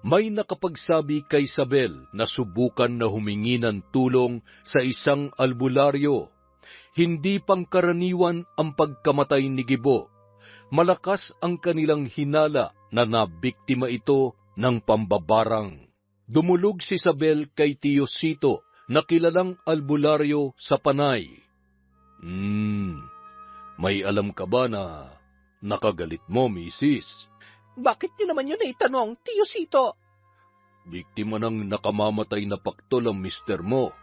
[SPEAKER 2] May nakapagsabi kay Isabel na subukan na humingi ng tulong sa isang albularyo. Hindi pangkaraniwan ang pagkamatay ni Gibo. Malakas ang kanilang hinala na nabiktima ito ng pambabarang. Dumulog si Isabel kay Tio Sito na kilalang albularyo sa Panay. May alam ka ba na nakagalit mo, misis?
[SPEAKER 3] Bakit niyo naman yun naitanong, Tio Sito?
[SPEAKER 2] Biktima ng nakamamatay na paktol ang mister mo.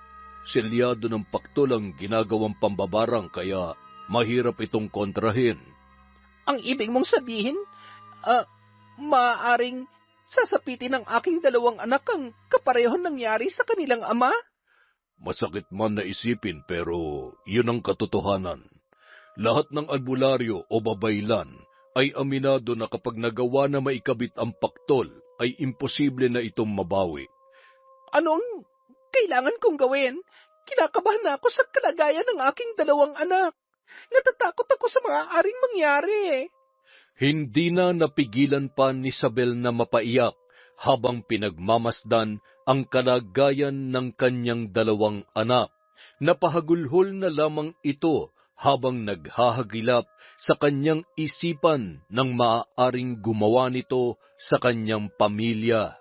[SPEAKER 2] Selyado ng paktol ang ginagawang pambabarang kaya mahirap itong kontrahin.
[SPEAKER 3] Ang ibig mong sabihin, maaaring sasapitin ng aking dalawang anak ang kaparehon nangyari sa kanilang ama?
[SPEAKER 2] Masakit man na isipin pero yun ang katotohanan. Lahat ng albularyo o babaylan ay aminado na kapag nagawa na maikabit ang paktol, ay imposible na itong mabawi.
[SPEAKER 3] Anong kailangan kong gawin? Kinakabahan na ako sa kalagayan ng aking dalawang anak. Natatakot ako sa mga aring mangyari.
[SPEAKER 2] Hindi na napigilan pa ni Isabel na mapaiyak habang pinagmamasdan ang kalagayan ng kanyang dalawang anak. Napahagulhol na lamang ito habang naghahagilap sa kanyang isipan ng maaaring gumawa nito sa kanyang pamilya.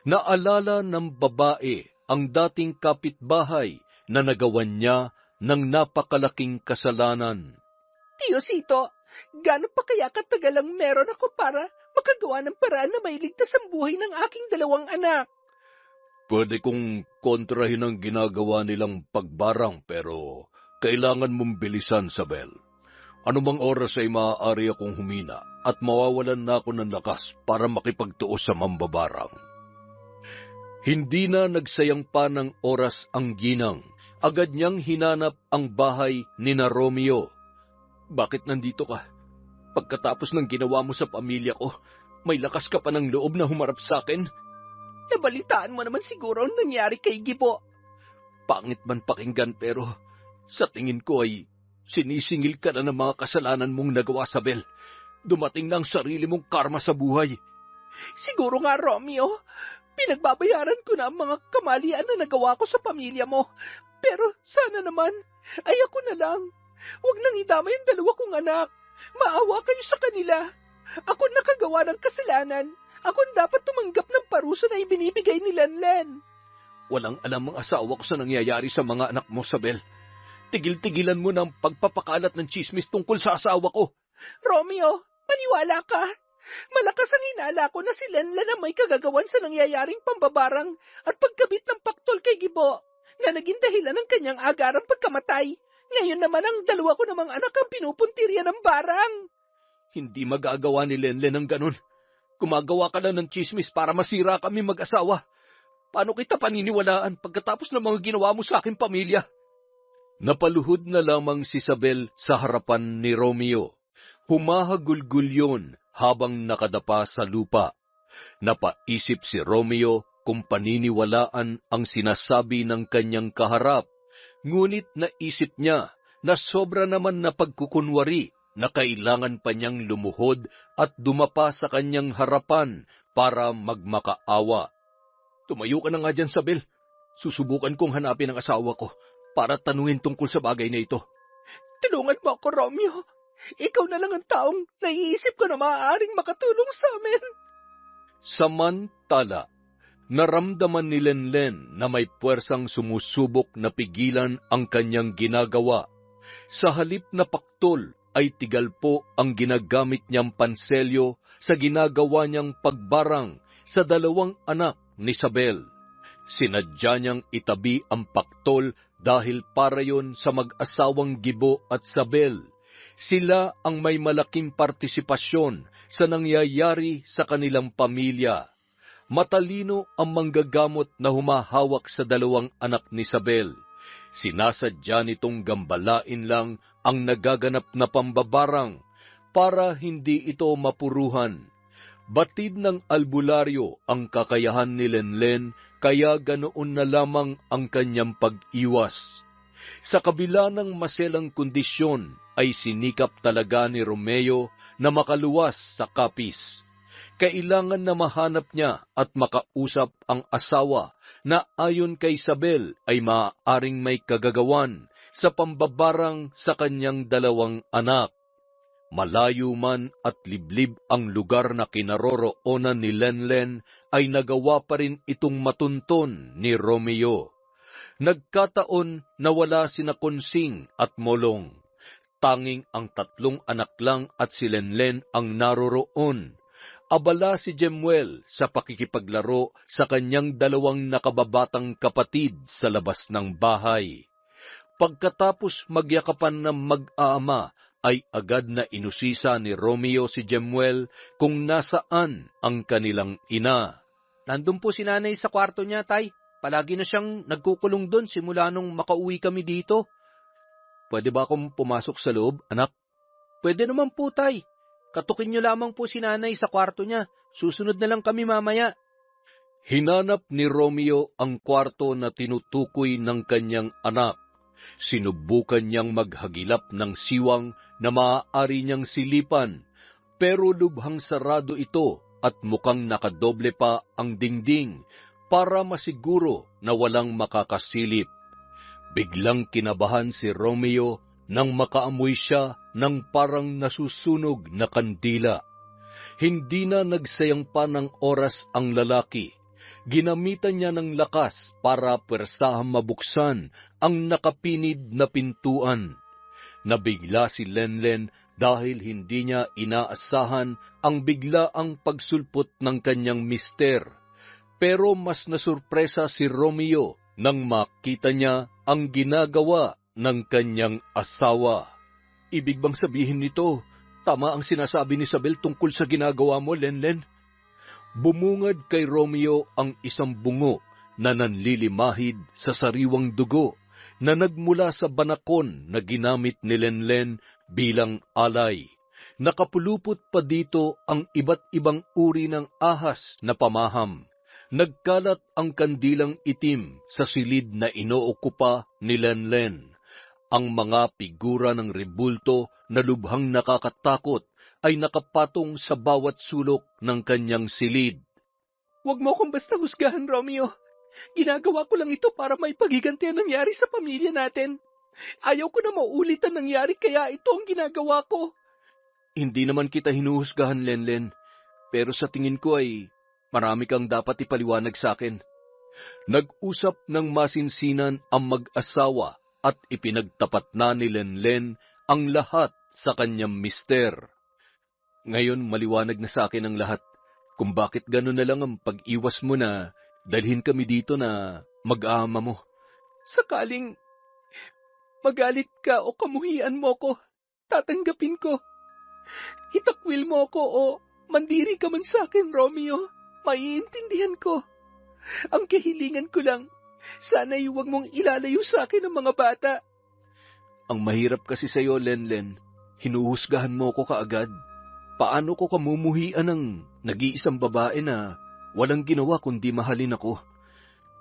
[SPEAKER 2] Naalala ng babae ang dating kapitbahay na nagawan niya ng napakalaking kasalanan.
[SPEAKER 3] Tio Sito, gaano pa kaya katagal ang meron ako para makagawa ng paraan na mailigtas ang buhay ng aking dalawang anak?
[SPEAKER 2] Pwede kong kontrahin ang ginagawa nilang pagbarang pero kailangan mong bilisan, Isabel. Anumang oras ay maaari akong humina at mawawalan na ako ng lakas para makipagtuos sa mambabarang. Hindi na nagsayang pa ng oras ang ginang. Agad niyang hinanap ang bahay ni na Romeo. Bakit nandito ka? Pagkatapos ng ginawa mo sa pamilya ko, may lakas ka pa ng loob na humarap sa akin?
[SPEAKER 3] Nabalitaan mo naman siguro ang nangyari kay Gibo.
[SPEAKER 2] Pangit man pakinggan pero sa tingin ko ay sinisingil ka na ng mga kasalanan mong nagawa, Isabel. Dumating na ang sarili mong karma sa buhay.
[SPEAKER 3] Siguro nga, Romeo. Pinagbabayaran ko na ang mga kamalian na nagawa ko sa pamilya mo. Pero sana naman, ay ako na lang. Huwag nang idama yung dalawa kong anak. Maawa kayo sa kanila. Ako nakagawa ng kasalanan
[SPEAKER 1] Ako ang dapat tumanggap ng parusa na ibinibigay ni Lenlen.
[SPEAKER 3] Walang alam ang asawa ko sa nangyayari sa mga anak mo, Sabel. Tigil-tigilan mo ng pagpapakalat ng chismis tungkol sa asawa ko.
[SPEAKER 1] Romeo, maniwala ka. Malakas ang hinala ko na si Lenlen ang may kagagawan sa nangyayaring pambabarang at pagkabit ng paktol kay Gibo na naging dahilan ng kanyang agarang pagkamatay. Ngayon naman ang dalawa ko namang anak ang pinupuntirya ng barang.
[SPEAKER 3] Hindi magagawa ni Lenlen ang ganun. Gumagawa ka lang ng chismis para masira kami mag-asawa. Paano kita paniniwalaan pagkatapos ng mga ginawa mo sa aking pamilya? Napaluhod na lamang si Sabel sa harapan ni Romeo. Humahagulgul yun habang nakadapa sa lupa. Napaisip si Romeo kung paniniwalaan ang sinasabi ng kanyang kaharap. Ngunit naisip niya na sobra naman na pagkukunwari na kailangan pa niyang lumuhod at dumapa sa kanyang harapan para magmakaawa. Tumayo ka na nga dyan, Sabel. Susubukan kong hanapin ang asawa ko para tanungin tungkol sa bagay na ito.
[SPEAKER 1] Tulungan mo ako, Romeo. Ikaw na lang ang taong naiisip ko na maaaring makatulong sa amin.
[SPEAKER 2] Samantala, naramdaman ni Lenlen na may puwersang sumusubok na pigilan ang kanyang ginagawa. Sa halip na paktol ay tigalpo ang ginagamit niyang panselyo sa ginagawa niyang pagbarang sa dalawang anak ni Sabel. Sinadya niyang itabi ang paktol dahil para yon sa mag-asawang Gibo at Sabel. Sila ang may malaking partisipasyon sa nangyayari sa kanilang pamilya. Matalino ang manggagamot na humahawak sa dalawang anak ni Sabel. Sinasadya nitong gambalain lang ang nagaganap na pambabarang para hindi ito mapuruhan. Batid ng albularyo ang kakayahan ni Lenlen kaya ganoon na lamang ang kanyang pag-iwas. Sa kabila ng maselang kondisyon ay sinikap talaga ni Romeo na makaluwas sa kapis. Kailangan na mahanap niya at makausap ang asawa na ayon kay Sabel ay maaaring may kagagawan sa pambabarang sa kanyang dalawang anak. Malayo man at liblib ang lugar na kinaroroonan ni Lenlen ay nagawa pa rin itong matunton ni Romeo. Nagkataon na wala sina Konsing at Molong. Tanging ang tatlong anak lang at si Lenlen ang naroroon. Abala si Jemuel sa pakikipaglaro sa kanyang dalawang nakababatang kapatid sa labas ng bahay. Pagkatapos magyakapan ng mag-aama, ay agad na inusisa ni Romeo si Jemuel kung nasaan ang kanilang ina.
[SPEAKER 4] Nandun po si nanay sa kwarto niya, tay. Palagi na siyang nagkukulong doon simula nung makauwi kami dito.
[SPEAKER 2] Pwede ba akong pumasok sa loob, anak?
[SPEAKER 4] Pwede naman po, tay. Katukin niyo lamang po si nanay sa kwarto niya. Susunod na lang kami mamaya.
[SPEAKER 2] Hinanap ni Romeo ang kwarto na tinutukoy ng kanyang anak. Sinubukan niyang maghagilap ng siwang na maaari niyang silipan, pero lubhang sarado ito at mukhang nakadoble pa ang dingding para masiguro na walang makakasilip. Biglang kinabahan si Romeo nang makaamoy siya ng parang nasusunog na kandila. Hindi na nagsayang pa ng oras ang lalaki. Ginamitan niya ng lakas para pwersahang mabuksan ang nakapinid na pintuan. Nabigla si Lenlen dahil hindi niya inaasahan ang biglaang pagsulpot ng kanyang mister. Pero mas nasurpresa si Romeo nang makita niya ang ginagawa ng kanyang asawa. Ibig bang sabihin nito, tama ang sinasabi ni Sabel tungkol sa ginagawa mo, Lenlen? Bumungad kay Romeo ang isang bungo na nanlilimahid sa sariwang dugo na nagmula sa banakon na ginamit ni Lenlen bilang alay. Nakapulupot pa dito ang iba't ibang uri ng ahas na pamaham. Nagkalat ang kandilang itim sa silid na inookupa ni Lenlen. Ang mga figura ng rebulto na lubhang nakakatakot ay nakapatong sa bawat sulok ng kanyang silid.
[SPEAKER 1] Huwag mo akong basta husgahan, Romeo. Ginagawa ko lang ito para may pagiganti ang nangyari sa pamilya natin. Ayaw ko na maulit ang nangyari kaya ito ang ginagawa ko.
[SPEAKER 2] Hindi naman kita hinuhusgahan, Lenlen. Pero sa tingin ko ay Marami kang dapat ipaliwanag sa akin. Nag-usap ng masinsinan ang mag-asawa at ipinagtapat na ni Lenlen ang lahat sa kanyang mister. Ngayon maliwanag na sa akin ang lahat kung bakit gano'n na lang ang pag-iwas mo na dalhin kami dito na mag-aama mo.
[SPEAKER 1] Sakaling magalit ka o kamuhian mo ko, tatanggapin ko. Itakwil mo ko o mandiri ka man sa akin, Romeo. Maiintindihan ko. Ang kahilingan ko lang, sana'y huwag mong ilalayo sa akin ang mga bata.
[SPEAKER 2] Ang mahirap kasi sa'yo, Lenlen, hinuhusgahan mo ko kaagad. Paano ko kamumuhian ng nag-iisang babae na walang ginawa kundi mahalin ako?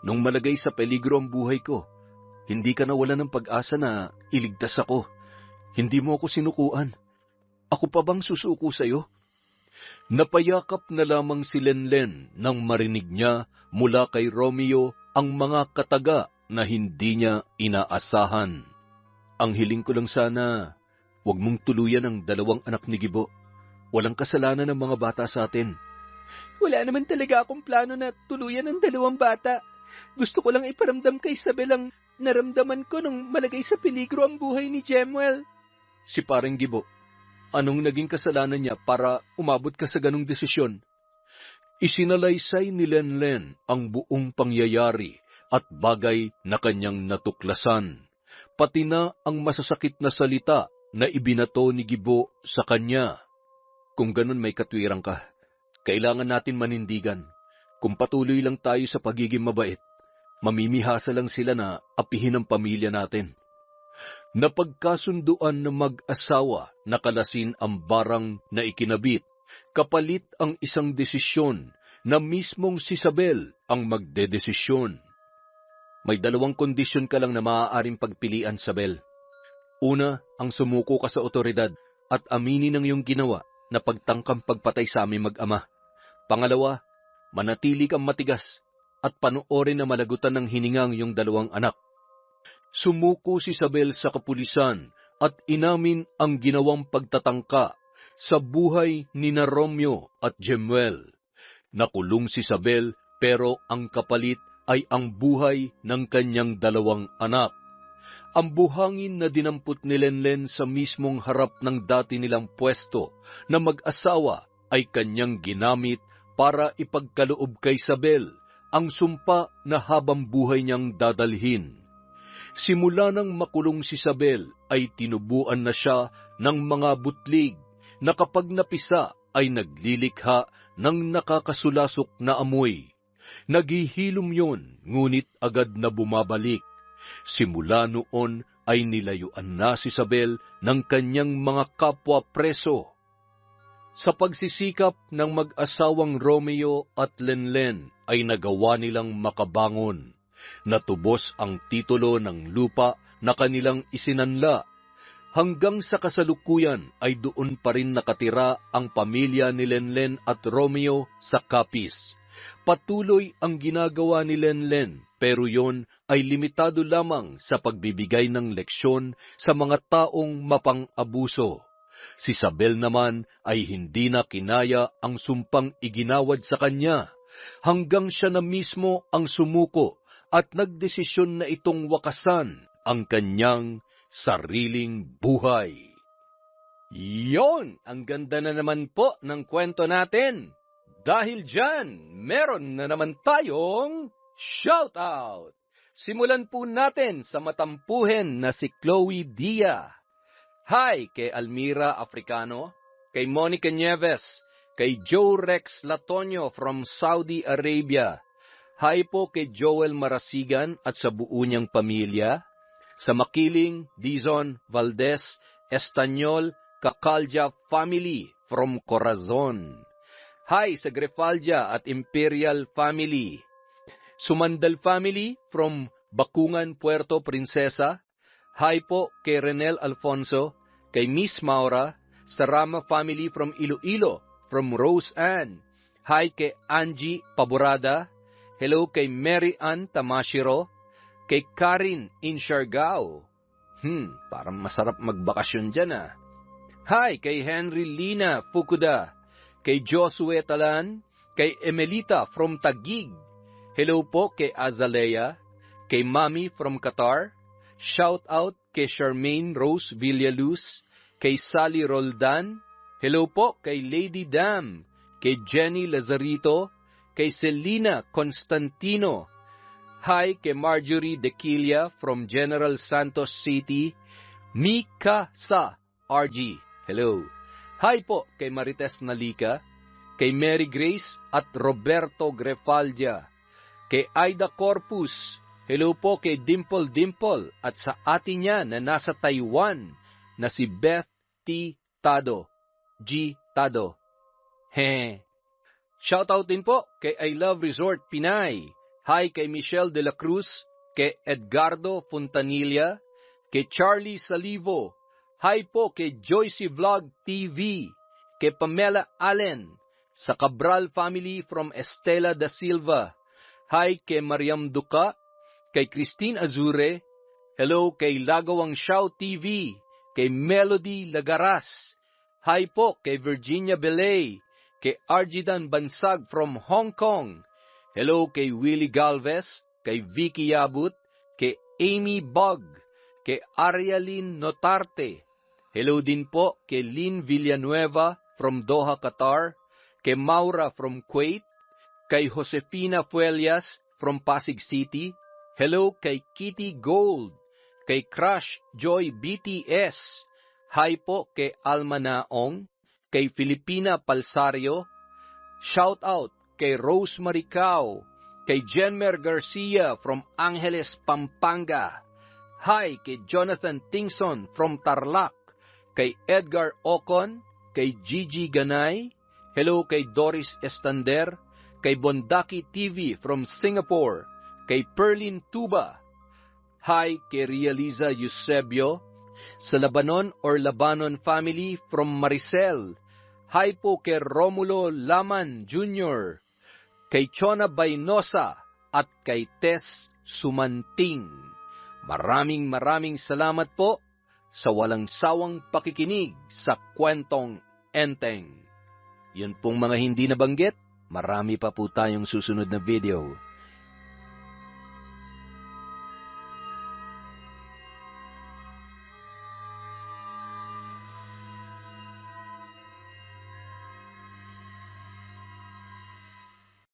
[SPEAKER 2] Nung malagay sa peligro ang buhay ko, hindi ka nawalan ng pag-asa na iligtas ako. Hindi mo ako sinukuan. Ako pa bang susuko sa'yo? Napayakap na lamang si Lenlen nang marinig niya mula kay Romeo ang mga kataga na hindi niya inaasahan. Ang hiling ko lang sana, huwag mong tuluyan ang 2 anak ni Gibo. Walang kasalanan ng mga bata sa atin.
[SPEAKER 1] Wala naman talaga akong plano na tuluyan ang 2 bata. Gusto ko lang iparamdam kay Isabel ang naramdaman ko nung malagay sa peligro ang buhay ni Jemuel.
[SPEAKER 2] Si Paring Gibo, anong naging kasalanan niya para umabot ka sa ganong desisyon? Isinalaysay ni Lenlen ang buong pangyayari at bagay na kanyang natuklasan, pati na ang masasakit na salita na ibinato ni Gibo sa kanya. Kung ganon may katwirang ka, kailangan natin manindigan. Kung patuloy lang tayo sa pagiging mabait, mamimihasa lang sila na apihin ang pamilya natin. Napagkasunduan ng mag-asawa na kalasin ang barang na ikinabit, kapalit ang isang desisyon na mismong si Isabel ang magdedesisyon. May 2 kondisyon ka lang na maaaring pagpilian, Isabel. Una, ang sumuko ka sa otoridad at aminin ang iyong ginawa na pagtangkang pagpatay sa aming mag-ama. Pangalawa, manatili kang matigas at panoorin na malagutan ng hiningang iyong 2 anak. Sumuko si Isabel sa kapulisan at inamin ang ginawang pagtatangka sa buhay ni na Romeo at Jemuel. Nakulong si Isabel pero ang kapalit ay ang buhay ng kanyang 2 anak. Ang buhangin na dinampot ni Lenlen sa mismong harap ng dati nilang pwesto na mag-asawa ay kanyang ginamit para ipagkaloob kay Isabel ang sumpa na habang buhay niyang dadalhin. Simula nang makulong si Isabel ay tinubuan na siya ng mga butlig na kapag napisa ay naglilikha ng nakakasulasok na amoy. Naghihilom yon, ngunit agad na bumabalik. Simula noon ay nilayuan na si Isabel ng kanyang mga kapwa preso. Sa pagsisikap ng mag-asawang Romeo at Lenlen ay nagawa nilang makabangon. Natubos ang titulo ng lupa na kanilang isinanla. Hanggang sa kasalukuyan ay doon pa rin nakatira ang pamilya ni Lenlen at Romeo sa Capiz. Patuloy ang ginagawa ni Lenlen, pero yon ay limitado lamang sa pagbibigay ng leksyon sa mga taong mapang-abuso. Si Isabel naman ay hindi na kinaya ang sumpang iginawad sa kanya, hanggang siya na mismo ang sumuko at nagdesisyon na itong wakasan ang kanyang sariling buhay.
[SPEAKER 3] Yon! Ang ganda na naman po ng kwento natin. Dahil dyan, meron na naman tayong shoutout. Simulan po natin sa matampuhin na si Chloe Dia. Hi kay Almira Africano, kay Monica Nieves, kay Joe Rex Latonio from Saudi Arabia. Hi po kay Joel Marasigan at sa buo niyang pamilya. Sa Makiling, Dizon Valdez, Estanyol, Cacalja family from Corazon. Hi sa Grefaldia at Imperial family. Sumandal family from Bakungan, Puerto Princesa. Hi po kay Renel Alfonso, kay Miss Maura, sa Rama family from Iloilo, from Rose Ann. Hi kay Angie Paborada. Hello kay Mary Ann Tamashiro, kay Karin in Siargao. Parang masarap magbakasyon dyan Hi kay Henry Lina Fukuda, kay Josue Talan,
[SPEAKER 2] kay Emelita from Taguig. Hello po kay Azalea, kay Mami from Qatar. Shout out kay Charmaine Rose Villaluz, kay Sally Roldan. Hello po kay Lady Dam, kay Jenny Lazarito, kay Selena Constantino. Hi kay Marjorie Dequilia from General Santos City. Mika sa RG. Hello. Hi po kay Marites Nalica, kay Mary Grace at Roberto Grefaldia, kay Aida Corpus. Hello po kay Dimple Dimple at sa atin niya na nasa Taiwan na si Beth T. Tado. G. Tado. He. Shoutout din po kay I Love Resort Pinay. Hi kay Michelle de la Cruz, kay Edgardo Fontanilla, kay Charlie Salivo. Hi po kay Joycey Vlog TV, kay Pamela Allen, sa Cabral family from Estela da Silva. Hi kay Mariam Duca, kay Christine Azure. Hello kay Lagawang Shaw TV, kay Melody Lagaras. Hi po kay Virginia Belay, kay Arjidan Bansag from Hong Kong. Hello kay Willie Galvez, kay Vicky Yabut, kay Amy Bog, kay Arialyn Notarte. Hello din po kay Lynn Villanueva from Doha, Qatar, kay Maura from Kuwait, kay Josefina Fuelias from Pasig City. Hello kay Kitty Gold, kay Crush Joy BTS. Hi po kay Alma Naong, kay Filipina Palsario. Shout out kay Rose Maricao, kay Jenmer Garcia from Angeles, Pampanga. Hi kay Jonathan Tingson from Tarlac, kay Edgar Ocon, kay Gigi Ganay. Hello kay Doris Estander, kay Bondaki TV from Singapore, kay Perlin Tuba. Hi kay Realiza Eusebio, sa Labanon or Labanon family from Maricel. Hi po kay Romulo Laman Jr., kay Chona Baynosa, at kay Tess Sumanting. Maraming salamat po sa walang sawang pakikinig sa Kwentong Enteng. Yun pong mga hindi nabanggit, marami pa po tayong susunod na video.